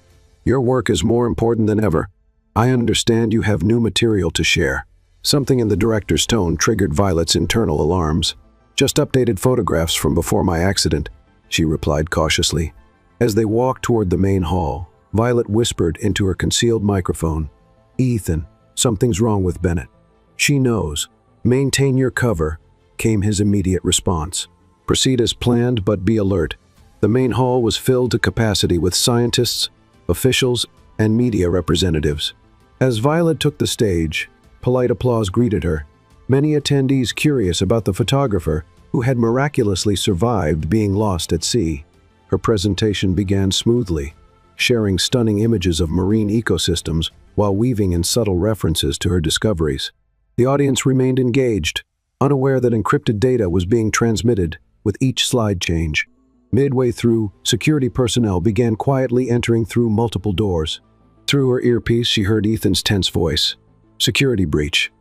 "Your work is more important than ever. I understand you have new material to share." Something in the director's tone triggered Violet's internal alarms. "Just updated photographs from before my accident," she replied cautiously. As they walked toward the main hall, Violet whispered into her concealed microphone, "Ethan, something's wrong with Bennett." "She knows. Maintain your cover," came his immediate response. "Proceed as planned, but be alert." The main hall was filled to capacity with scientists, officials, and media representatives. As Violet took the stage, polite applause greeted her, many attendees curious about the photographer who had miraculously survived being lost at sea. Her presentation began smoothly, sharing stunning images of marine ecosystems while weaving in subtle references to her discoveries. The audience remained engaged, unaware that encrypted data was being transmitted with each slide change. Midway through, security personnel began quietly entering through multiple doors. Through her earpiece, she heard Ethan's tense voice. "Security breach.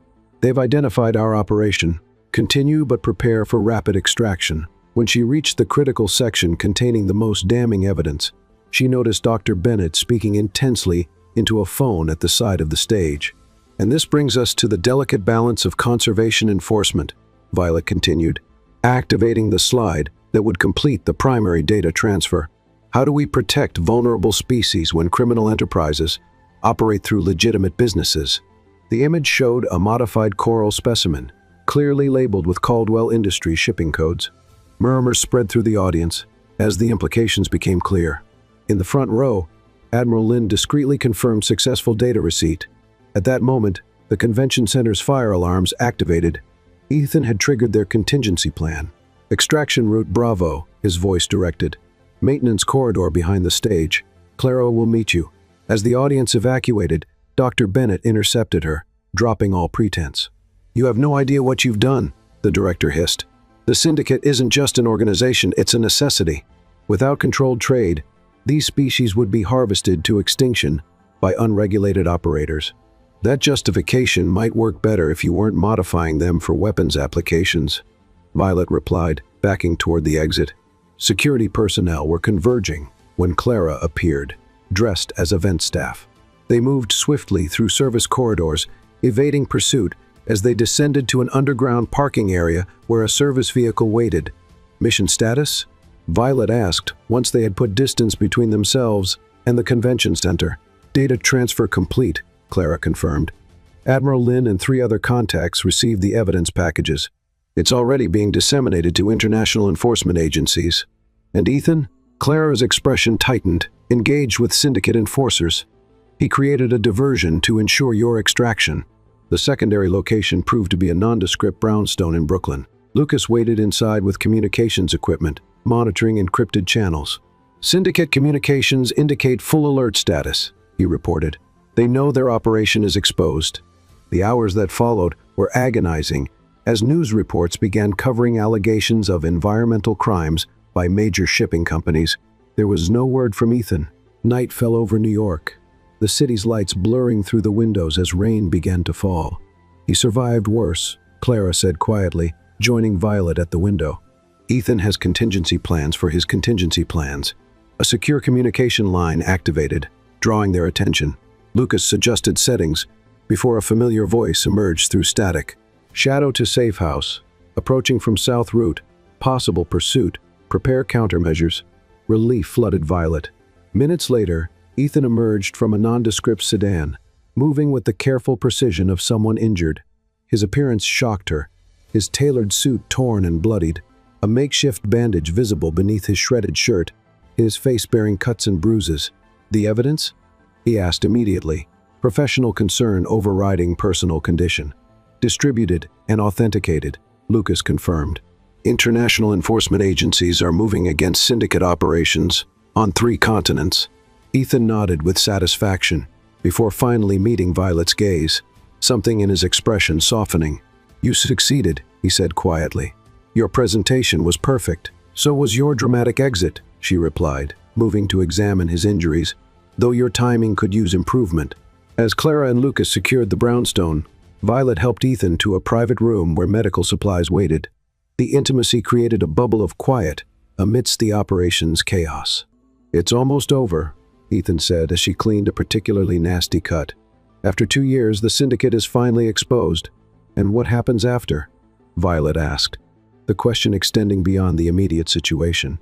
They've identified our operation. Continue but prepare for rapid extraction. When she reached the critical section containing the most damning evidence, she noticed Dr. Bennett speaking intensely into a phone at the side of the stage. And this brings us to the delicate balance of conservation enforcement, Violet continued, activating the slide that would complete the primary data transfer. How do we protect vulnerable species when criminal enterprises operate through legitimate businesses? The image showed a modified coral specimen, clearly labeled with Caldwell Industries shipping codes. Murmurs spread through the audience as the implications became clear. In the front row, Admiral Lin discreetly confirmed successful data receipt. At that moment, the convention center's fire alarms activated. Ethan had triggered their contingency plan. Extraction route Bravo, his voice directed. Maintenance corridor behind the stage. Clara will meet you. As the audience evacuated, Dr. Bennett intercepted her, dropping all pretense. You have no idea what you've done, the director hissed. The syndicate isn't just an organization, it's a necessity. Without controlled trade, these species would be harvested to extinction by unregulated operators. That justification might work better if you weren't modifying them for weapons applications, Violet replied, backing toward the exit. Security personnel were converging when Clara appeared, dressed as event staff. They moved swiftly through service corridors, evading pursuit as they descended to an underground parking area where a service vehicle waited. Mission status? Violet asked once they had put distance between themselves and the convention center. Data transfer complete, Clara confirmed. Admiral Lin and 3 other contacts received the evidence packages. It's already being disseminated to international enforcement agencies. And Ethan? Clara's expression tightened, engaged with syndicate enforcers. He created a diversion to ensure your extraction. The secondary location proved to be a nondescript brownstone in Brooklyn. Lucas waited inside with communications equipment, monitoring encrypted channels. Syndicate communications indicate full alert status, he reported. They know their operation is exposed. The hours that followed were agonizing as news reports began covering allegations of environmental crimes by major shipping companies. There was no word from Ethan. Night fell over New York, the city's lights blurring through the windows as rain began to fall. He survived worse, Clara said quietly, joining Violet at the window. Ethan has contingency plans for his contingency plans. A secure communication line activated, drawing their attention. Lucas adjusted settings before a familiar voice emerged through static. Shadow to safe house. Approaching from south route. Possible pursuit. Prepare countermeasures. Relief flooded Violet. Minutes later, Ethan emerged from a nondescript sedan, moving with the careful precision of someone injured. His appearance shocked her, his tailored suit torn and bloodied, a makeshift bandage visible beneath his shredded shirt, his face bearing cuts and bruises. The evidence? He asked immediately, professional concern overriding personal condition. Distributed and authenticated, Lucas confirmed. International enforcement agencies are moving against syndicate operations on 3 continents. Ethan nodded with satisfaction before finally meeting Violet's gaze, something in his expression softening. You succeeded, he said quietly. Your presentation was perfect. So was your dramatic exit, she replied, moving to examine his injuries, though your timing could use improvement. As Clara and Lucas secured the brownstone, Violet helped Ethan to a private room where medical supplies waited. The intimacy created a bubble of quiet amidst the operation's chaos. It's almost over, Ethan said as she cleaned a particularly nasty cut. After 2 years, the syndicate is finally exposed. And what happens after? Violet asked, the question extending beyond the immediate situation.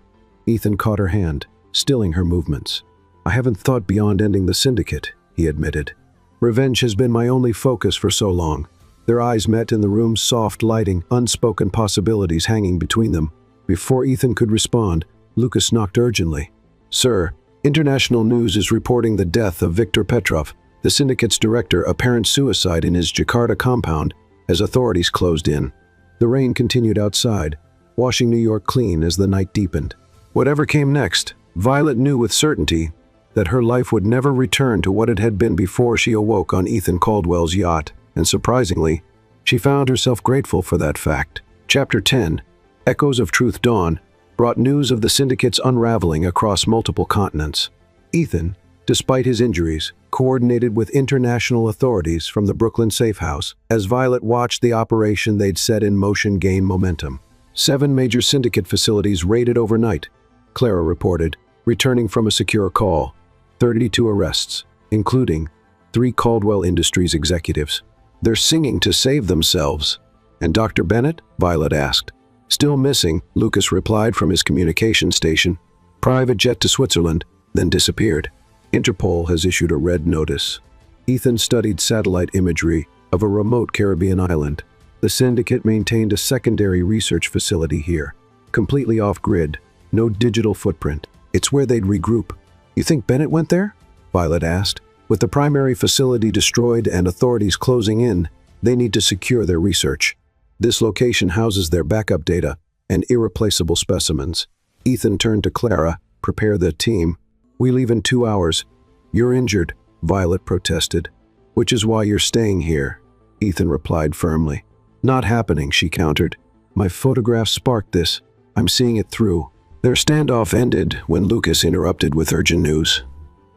Ethan caught her hand, stilling her movements. I haven't thought beyond ending the syndicate, he admitted. Revenge has been my only focus for so long. Their eyes met in the room's soft lighting, unspoken possibilities hanging between them. Before Ethan could respond, Lucas knocked urgently. Sir, international news is reporting the death of Viktor Petrov, the syndicate's director, apparent suicide in his Jakarta compound as authorities closed in. The rain continued outside, washing New York clean as the night deepened. Whatever came next, Violet knew with certainty that her life would never return to what it had been before she awoke on Ethan Caldwell's yacht, and surprisingly, she found herself grateful for that fact. Chapter 10, Echoes of Truth Dawn, brought news of the syndicate's unraveling across multiple continents. Ethan, despite his injuries, coordinated with international authorities from the Brooklyn safe house as Violet watched the operation they'd set in motion gain momentum. 7 major syndicate facilities raided overnight, Clara reported, returning from a secure call. 32 arrests, including 3 Caldwell Industries executives. They're singing to save themselves. And Dr. Bennett? Violet asked. Still missing, Lucas replied from his communication station. Private jet to Switzerland, then disappeared. Interpol has issued a red notice. Ethan studied satellite imagery of a remote Caribbean island. The syndicate maintained a secondary research facility here, completely off-grid, no digital footprint. It's where they'd regroup. You think Bennett went there? Violet asked. With the primary facility destroyed and authorities closing in, they need to secure their research. This location houses their backup data and irreplaceable specimens. Ethan turned to Clara. Prepare the team. We leave in 2 hours. You're injured, Violet protested. Which is why you're staying here, Ethan replied firmly. Not happening, she countered. My photograph sparked this. I'm seeing it through. Their standoff ended when Lucas interrupted with urgent news.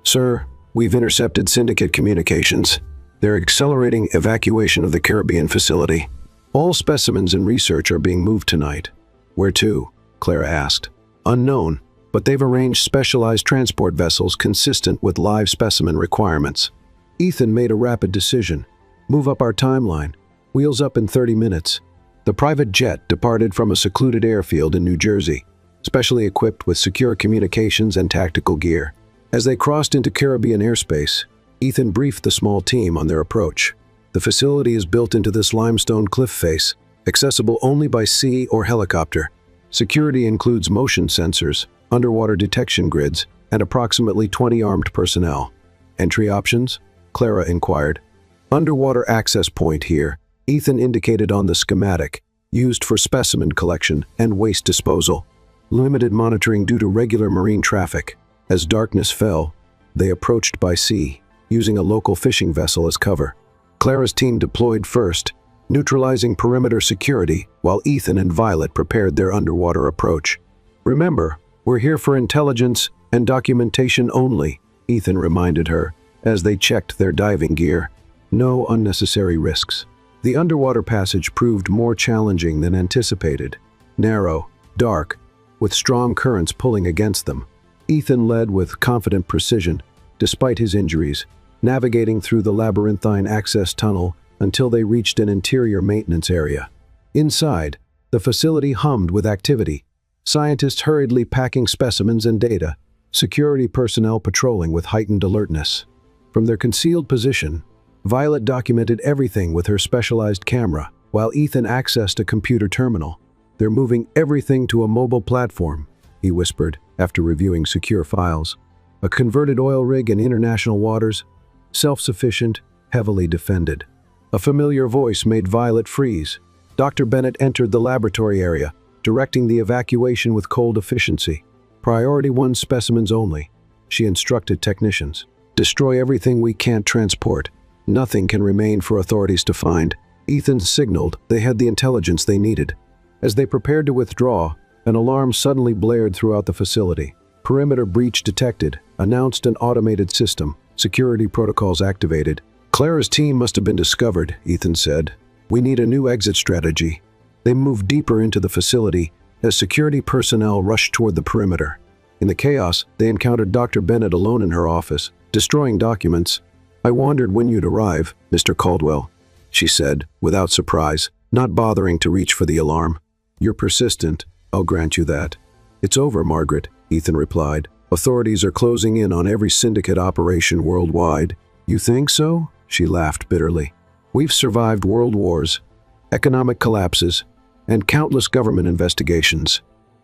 Sir, we've intercepted syndicate communications. They're accelerating evacuation of the Caribbean facility. All specimens and research are being moved tonight. Where to? Clara asked. Unknown, but they've arranged specialized transport vessels consistent with live specimen requirements. Ethan made a rapid decision. Move up our timeline. Wheels up in 30 minutes. The private jet departed from a secluded airfield in New Jersey, specially equipped with secure communications and tactical gear. As they crossed into Caribbean airspace, Ethan briefed the small team on their approach. The facility is built into this limestone cliff face, accessible only by sea or helicopter. Security includes motion sensors, underwater detection grids, and approximately 20 armed personnel. Entry options? Clara inquired. Underwater access point here, Ethan indicated on the schematic, used for specimen collection and waste disposal. Limited monitoring due to regular marine traffic. As darkness fell, they approached by sea, using a local fishing vessel as cover. Clara's team deployed first, neutralizing perimeter security, while Ethan and Violet prepared their underwater approach. Remember, we're here for intelligence and documentation only, Ethan reminded her, as they checked their diving gear. No unnecessary risks. The underwater passage proved more challenging than anticipated. Narrow, dark, with strong currents pulling against them. Ethan led with confident precision, despite his injuries, navigating through the labyrinthine access tunnel until they reached an interior maintenance area. Inside, the facility hummed with activity. Scientists hurriedly packing specimens and data, security personnel patrolling with heightened alertness. From their concealed position, Violet documented everything with her specialized camera, while Ethan accessed a computer terminal. They're moving everything to a mobile platform, he whispered after reviewing secure files. A converted oil rig in international waters, self-sufficient, heavily defended. A familiar voice made Violet freeze. Dr. Bennett entered the laboratory area, directing the evacuation with cold efficiency. Priority 1 specimens only, she instructed technicians. Destroy everything we can't transport. Nothing can remain for authorities to find. Ethan signaled they had the intelligence they needed. As they prepared to withdraw, an alarm suddenly blared throughout the facility. Perimeter breach detected, announced an automated system. Security protocols activated. Clara's team must have been discovered, Ethan said. We need a new exit strategy. They moved deeper into the facility as security personnel rushed toward the perimeter. In the chaos, they encountered Dr. Bennett alone in her office, destroying documents. I wondered when you'd arrive, Mr. Caldwell, she said, without surprise, not bothering to reach for the alarm. You're persistent, I'll grant you that. It's over, Margaret, Ethan replied. Authorities are closing in on every syndicate operation worldwide. You think so? She laughed bitterly. We've survived world wars, economic collapses, and countless government investigations.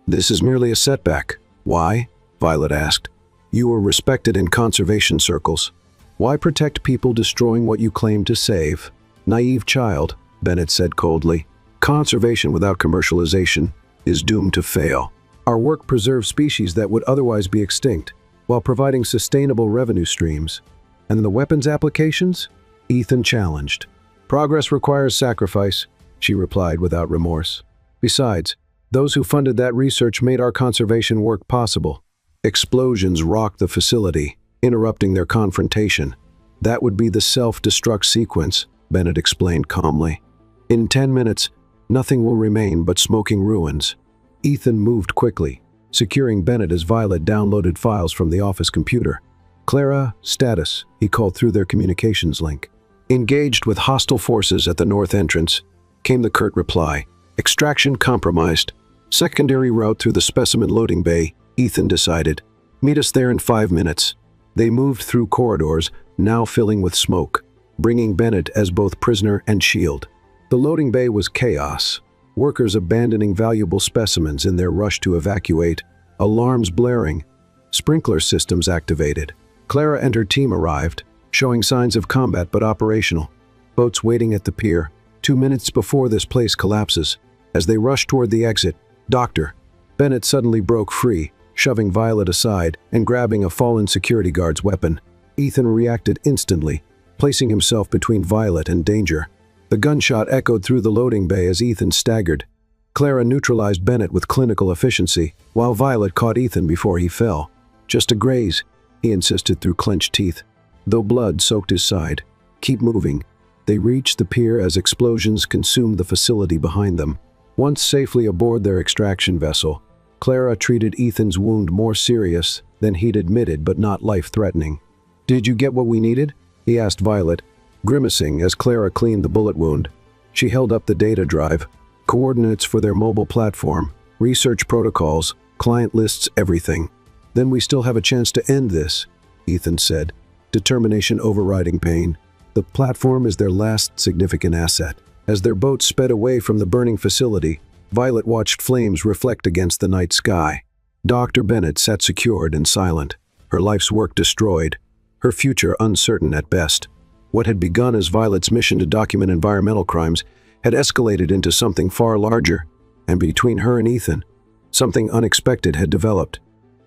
This is merely a setback. Why? Violet asked. You were respected in conservation circles. Why protect people destroying what you claim to save? Naive child, Bennett said coldly. Conservation without commercialization is doomed to fail. Our work preserves species that would otherwise be extinct, while providing sustainable revenue streams. And the weapons applications? Ethan challenged. Progress requires sacrifice, she replied without remorse. Besides, those who funded that research made our conservation work possible. Explosions rocked the facility, interrupting their confrontation. That would be the self-destruct sequence, Bennett explained calmly. In 10 minutes, nothing will remain but smoking ruins. Ethan moved quickly, securing Bennett as Violet downloaded files from the office computer. Clara, status, he called through their communications link. Engaged with hostile forces at the north entrance, came the curt reply. Extraction compromised. Secondary route through the specimen loading bay, Ethan decided. Meet us there in 5 minutes. They moved through corridors, now filling with smoke, bringing Bennett as both prisoner and shield. The loading bay was chaos. Workers abandoning valuable specimens in their rush to evacuate, alarms blaring, sprinkler systems activated. Clara and her team arrived, showing signs of combat but operational. Boats waiting at the pier, 2 minutes before this place collapses. As they rushed toward the exit, Dr. Bennett suddenly broke free, shoving Violet aside and grabbing a fallen security guard's weapon. Ethan reacted instantly, placing himself between Violet and danger. The gunshot echoed through the loading bay as Ethan staggered. Clara neutralized Bennett with clinical efficiency, while Violet caught Ethan before he fell. Just a graze, he insisted through clenched teeth, though blood soaked his side. Keep moving. They reached the pier as explosions consumed the facility behind them. Once safely aboard their extraction vessel, Clara treated Ethan's wound more serious than he'd admitted but not life-threatening. Did you get what we needed? He asked Violet, grimacing as Clara cleaned the bullet wound. She held up the data drive, coordinates for their mobile platform, research protocols, client lists, everything. Then we still have a chance to end this, Ethan said, determination overriding pain. The platform is their last significant asset. As their boat sped away from the burning facility, Violet watched flames reflect against the night sky. Dr. Bennett sat secured and silent, her life's work destroyed, her future uncertain at best. What had begun as Violet's mission to document environmental crimes had escalated into something far larger, and between her and Ethan, something unexpected had developed.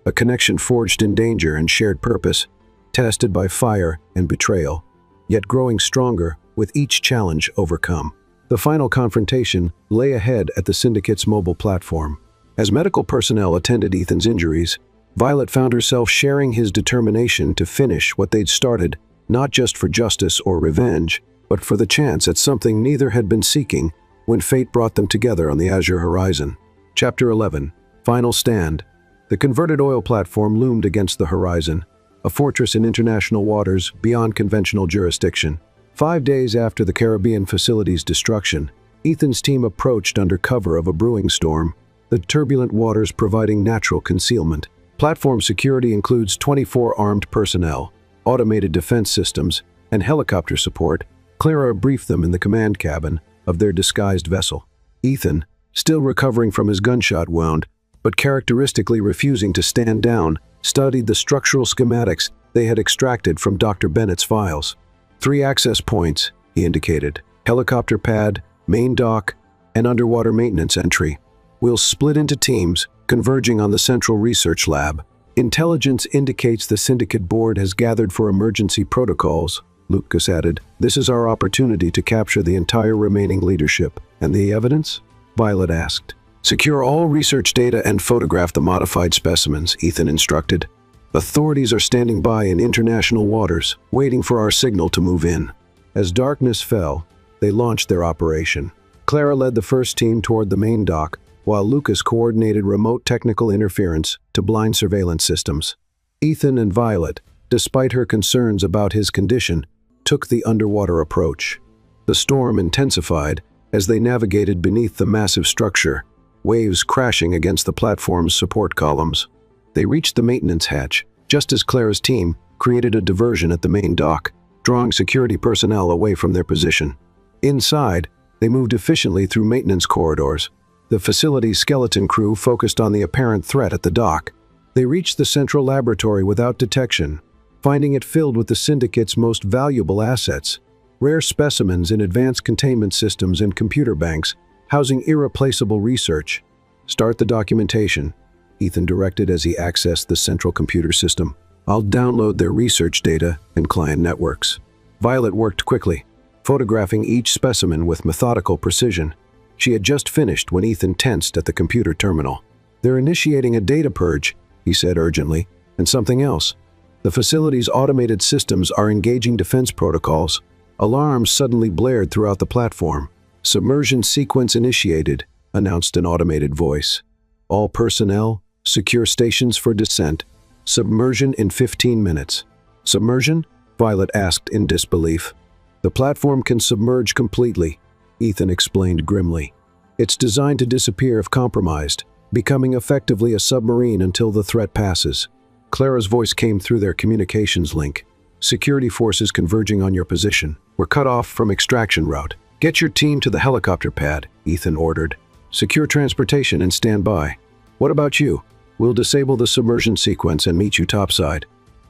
A connection forged in danger and shared purpose, tested by fire and betrayal, yet growing stronger with each challenge overcome. The final confrontation lay ahead at the Syndicate's mobile platform. As medical personnel attended Ethan's injuries, Violet found herself sharing his determination to finish what they'd started, not just for justice or revenge, but for the chance at something neither had been seeking when fate brought them together on the azure horizon. Chapter 11. Final Stand. The converted oil platform loomed against the horizon, a fortress in international waters beyond conventional jurisdiction. 5 days after the Caribbean facility's destruction, Ethan's team approached under cover of a brewing storm, the turbulent waters providing natural concealment. Platform security includes 24 armed personnel, automated defense systems, and helicopter support. Clara briefed them in the command cabin of their disguised vessel. Ethan, still recovering from his gunshot wound, but characteristically refusing to stand down, studied the structural schematics they had extracted from Dr. Bennett's files. 3 access points, he indicated: helicopter pad, main dock, and underwater maintenance entry. We'll split into teams, converging on the central research lab. Intelligence indicates the Syndicate board has gathered for emergency protocols, Lucas added. This is our opportunity to capture the entire remaining leadership. And the evidence? Violet asked. Secure all research data and photograph the modified specimens, Ethan instructed. Authorities are standing by in international waters, waiting for our signal to move in. As darkness fell, they launched their operation. Clara led the first team toward the main dock, while Lucas coordinated remote technical interference to blind surveillance systems. Ethan and Violet, despite her concerns about his condition, took the underwater approach. The storm intensified as they navigated beneath the massive structure, waves crashing against the platform's support columns. They reached the maintenance hatch, just as Clara's team created a diversion at the main dock, drawing security personnel away from their position. Inside, they moved efficiently through maintenance corridors. The facility's skeleton crew focused on the apparent threat at the dock. They reached the central laboratory without detection, finding it filled with the Syndicate's most valuable assets: rare specimens in advanced containment systems and computer banks, housing irreplaceable research. Start the documentation, Ethan directed as he accessed the central computer system. I'll download their research data and client networks. Violet worked quickly, photographing each specimen with methodical precision. She had just finished when Ethan tensed at the computer terminal. They're initiating a data purge, he said urgently, and something else. The facility's automated systems are engaging defense protocols. Alarms suddenly blared throughout the platform. "Submersion sequence initiated," announced an automated voice. "All personnel, secure stations for descent. Submersion in 15 minutes. "Submersion?" Violet asked in disbelief. "The platform can submerge completely," Ethan explained grimly. "It's designed to disappear if compromised, becoming effectively a submarine until the threat passes." Clara's voice came through their communications link. "Security forces converging on your position. We're cut off from extraction route. Get your team to the helicopter pad," Ethan ordered. "Secure transportation and stand by. What about you? We'll disable the submersion sequence and meet you topside."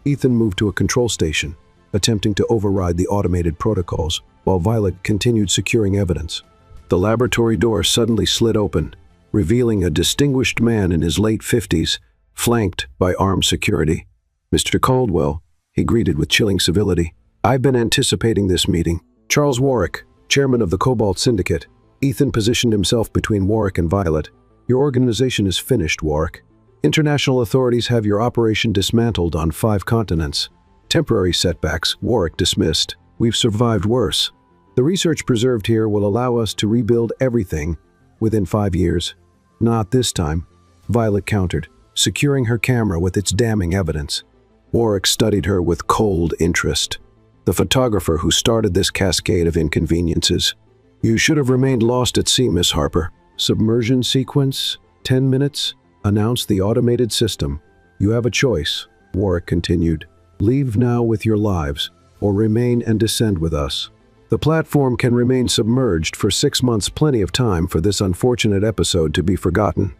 Ethan moved to a control station, attempting to override the automated protocols, while Violet continued securing evidence. The laboratory door suddenly slid open, revealing a distinguished man in his late 50s, flanked by armed security. "Mr. Caldwell," he greeted with chilling civility. "I've been anticipating this meeting." "Charles Warwick, chairman of the Cobalt Syndicate." Ethan positioned himself between Warwick and Violet. "Your organization is finished, Warwick. International authorities have your operation dismantled on 5 continents. Temporary setbacks," Warwick dismissed. "We've survived worse. The research preserved here will allow us to rebuild everything within 5 years." "Not this time," Violet countered, securing her camera with its damning evidence. Warwick studied her with cold interest. "The photographer who started this cascade of inconveniences. You should have remained lost at sea, Miss Harper." "Submersion sequence, 10 minutes, announced the automated system. You have a choice," Warwick continued. "Leave now with your lives, or remain and descend with us. The platform can remain submerged for 6 months, plenty of time for this unfortunate episode to be forgotten."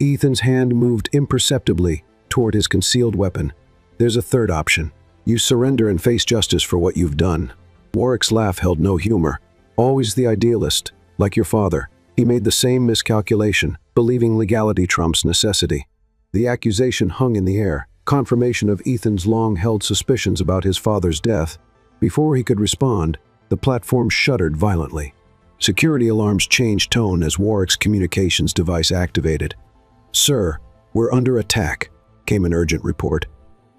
Ethan's hand moved imperceptibly toward his concealed weapon. "There's a third option. You surrender and face justice for what you've done." Warwick's laugh held no humor. "Always the idealist, like your father. He made the same miscalculation, believing legality trumps necessity." The accusation hung in the air, confirmation of Ethan's long-held suspicions about his father's death. Before he could respond, the platform shuddered violently. Security alarms changed tone as Warwick's communications device activated. "Sir, we're under attack," came an urgent report.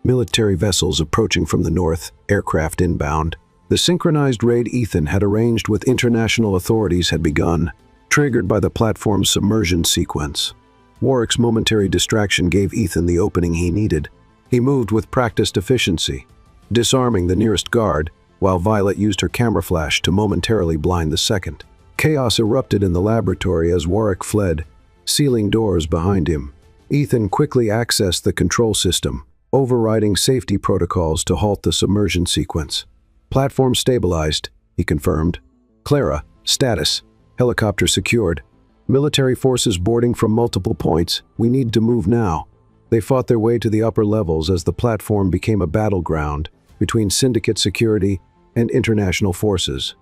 "Military vessels approaching from the north, aircraft inbound." The synchronized raid Ethan had arranged with international authorities had begun, triggered by the platform's submersion sequence. Warwick's momentary distraction gave Ethan the opening he needed. He moved with practiced efficiency, disarming the nearest guard, while Violet used her camera flash to momentarily blind the second. Chaos erupted in the laboratory as Warwick fled, sealing doors behind him. Ethan quickly accessed the control system, overriding safety protocols to halt the submersion sequence. "Platform stabilized," he confirmed. "Clara, status. Helicopter secured. Military forces boarding from multiple points. We need to move now." They fought their way to the upper levels as the platform became a battleground between syndicate security and international forces.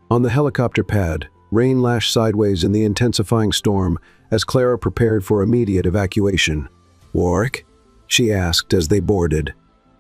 On the helicopter pad, rain lashed sideways in the intensifying storm as Clara prepared for immediate evacuation. "Warwick?" she asked as they boarded.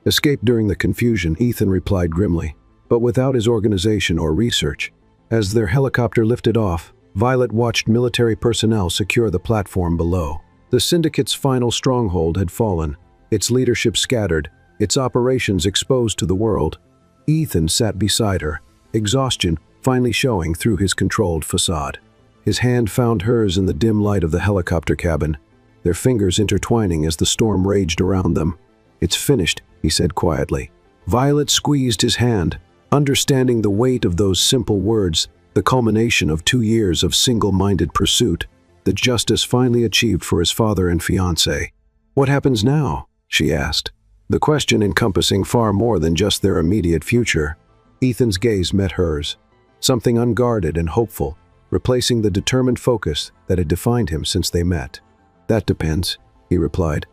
"Escape during the confusion," Ethan replied grimly, but without his organization or research. As their helicopter lifted off, Violet watched military personnel secure the platform below. The Syndicate's final stronghold had fallen, its leadership scattered, its operations exposed to the world. Ethan sat beside her, exhaustion finally showing through his controlled facade. His hand found hers in the dim light of the helicopter cabin, their fingers intertwining as the storm raged around them. "It's finished," he said quietly. Violet squeezed his hand, understanding the weight of those simple words, the culmination of 2 years of single-minded pursuit, the justice finally achieved for his father and fiancé. "What happens now?" she asked, the question encompassing far more than just their immediate future. Ethan's gaze met hers, something unguarded and hopeful, replacing the determined focus that had defined him since they met. "That depends," he replied,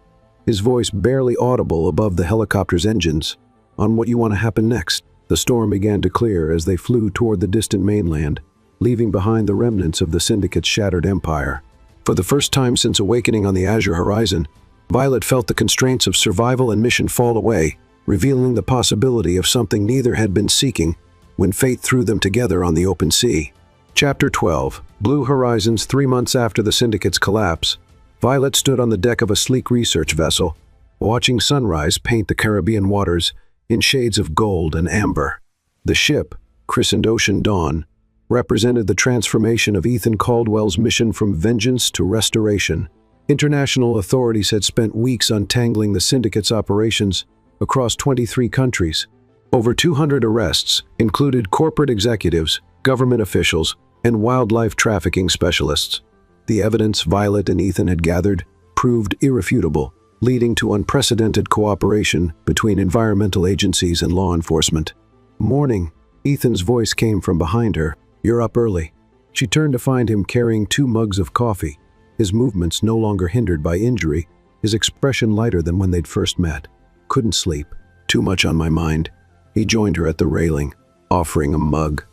his voice barely audible above the helicopter's engines, "on what you want to happen next." The storm began to clear as they flew toward the distant mainland, leaving behind the remnants of the Syndicate's shattered empire. For the first time since awakening on the azure horizon, Violet felt the constraints of survival and mission fall away, revealing the possibility of something neither had been seeking when fate threw them together on the open sea. Chapter 12. Blue Horizons. 3 months after the Syndicate's collapse, Violet stood on the deck of a sleek research vessel, watching sunrise paint the Caribbean waters in shades of gold and amber. The ship, christened Ocean Dawn, represented the transformation of Ethan Caldwell's mission from vengeance to restoration. International authorities had spent weeks untangling the syndicate's operations across 23 countries. Over 200 arrests included corporate executives, government officials, and wildlife trafficking specialists. The evidence Violet and Ethan had gathered proved irrefutable, leading to unprecedented cooperation between environmental agencies and law enforcement. Morning, Ethan's voice came from behind her. "You're up early." She turned to find him carrying 2 mugs of coffee, his movements no longer hindered by injury, his expression lighter than when they'd first met. "Couldn't sleep. Too much on my mind." He joined her at the railing, offering a mug.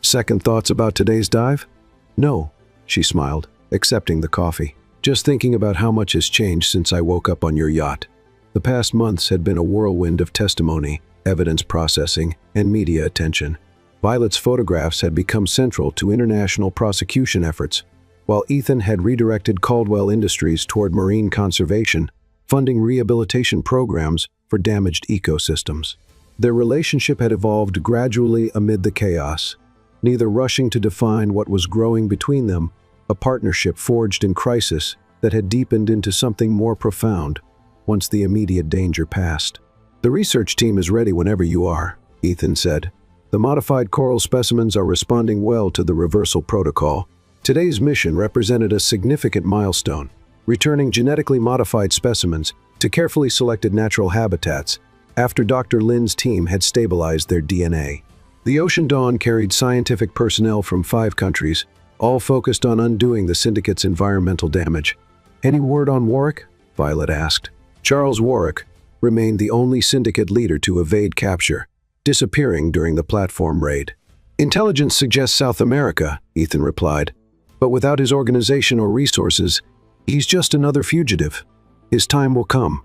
"Second thoughts about today's dive?" "No," she smiled, accepting the coffee. "Just thinking about how much has changed since I woke up on your yacht." The past months had been a whirlwind of testimony, evidence processing, and media attention. Violet's photographs had become central to international prosecution efforts, while Ethan had redirected Caldwell Industries toward marine conservation, funding rehabilitation programs for damaged ecosystems. Their relationship had evolved gradually amid the chaos, neither rushing to define what was growing between them, a partnership forged in crisis that had deepened into something more profound once the immediate danger passed. "The research team is ready whenever you are," Ethan said. "The modified coral specimens are responding well to the reversal protocol." Today's mission represented a significant milestone, returning genetically modified specimens to carefully selected natural habitats after Dr. Lin's team had stabilized their DNA. The Ocean Dawn carried scientific personnel from 5 countries, all focused on undoing the syndicate's environmental damage. "Any word on Warwick?" Violet asked. Charles Warwick remained the only syndicate leader to evade capture, disappearing during the platform raid. "Intelligence suggests South America," Ethan replied. "But without his organization or resources, he's just another fugitive. His time will come."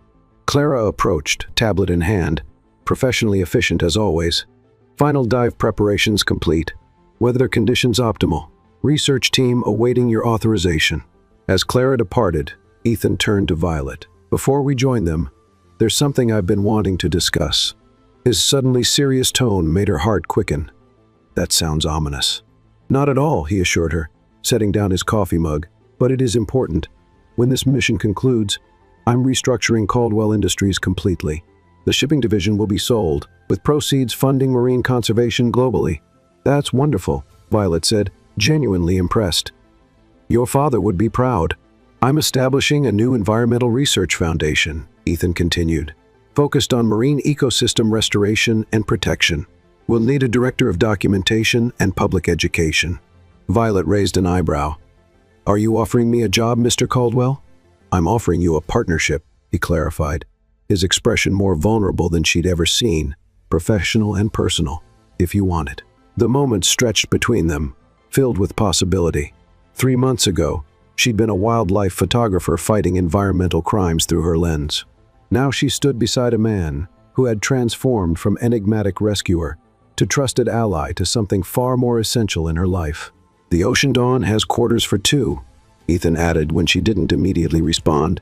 Clara approached, tablet in hand, professionally efficient as always. "Final dive preparations complete. Weather conditions optimal. Research team awaiting your authorization." As Clara departed, Ethan turned to Violet. "Before we join them, there's something I've been wanting to discuss." His suddenly serious tone made her heart quicken. "That sounds ominous." "Not at all," he assured her, setting down his coffee mug. "But it is important. When this mission concludes, I'm restructuring Caldwell Industries completely. The shipping division will be sold, with proceeds funding marine conservation globally." "That's wonderful," Violet said, genuinely impressed. "Your father would be proud." "I'm establishing a new environmental research foundation," Ethan continued, "focused on marine ecosystem restoration and protection. We'll need a director of documentation and public education." Violet raised an eyebrow. "Are you offering me a job, Mr. Caldwell?" "I'm offering you a partnership," he clarified, his expression more vulnerable than she'd ever seen, professional and personal, "if you want it." The moment stretched between them, filled with possibility. 3 months ago, she'd been a wildlife photographer fighting environmental crimes through her lens. Now she stood beside a man who had transformed from enigmatic rescuer to trusted ally to something far more essential in her life. "The Ocean Dawn has quarters for 2, Ethan added when she didn't immediately respond,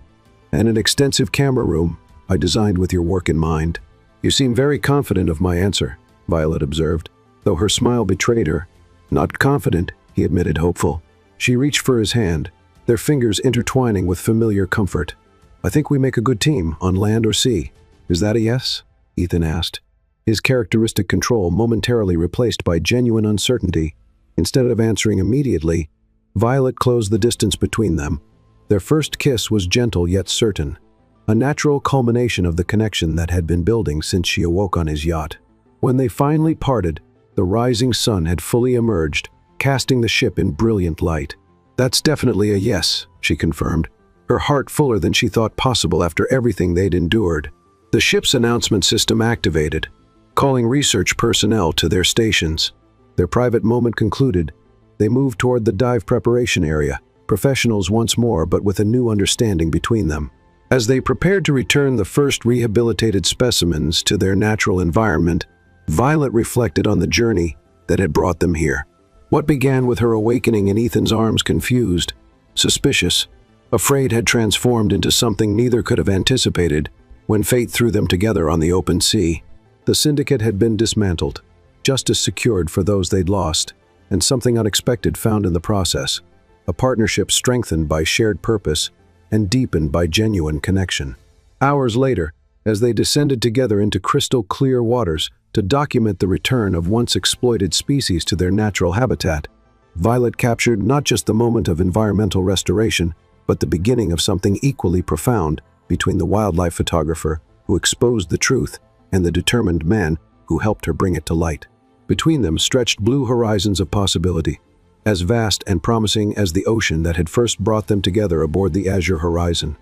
"and an extensive camera room I designed with your work in mind." "You seem very confident of my answer," Violet observed, though her smile betrayed her. "Not confident," he admitted, hopeful. She reached for his hand, their fingers intertwining with familiar comfort. "I think we make a good team, on land or sea. Is that a yes?" Ethan asked, his characteristic control momentarily replaced by genuine uncertainty. Instead of answering immediately, Violet closed the distance between them. Their first kiss was gentle yet certain, a natural culmination of the connection that had been building since she awoke on his yacht. When they finally parted, the rising sun had fully emerged, casting the ship in brilliant light. "That's definitely a yes," she confirmed, her heart fuller than she thought possible after everything they'd endured. The ship's announcement system activated, calling research personnel to their stations. Their private moment concluded, they moved toward the dive preparation area, professionals once more but with a new understanding between them. As they prepared to return the first rehabilitated specimens to their natural environment, Violet reflected on the journey that had brought them here. What began with her awakening in Ethan's arms confused, suspicious, afraid had transformed into something neither could have anticipated, When fate threw them together on the open sea, the syndicate had been dismantled, justice secured for those they'd lost, and something unexpected found in the process: a partnership strengthened by shared purpose and deepened by genuine connection. Hours later, as they descended together into crystal-clear waters to document the return of once exploited species to their natural habitat, Violet captured not just the moment of environmental restoration, but the beginning of something equally profound between the wildlife photographer who exposed the truth and the determined man who helped her bring it to light. Between them stretched blue horizons of possibility, as vast and promising as the ocean that had first brought them together aboard the Azure Horizon.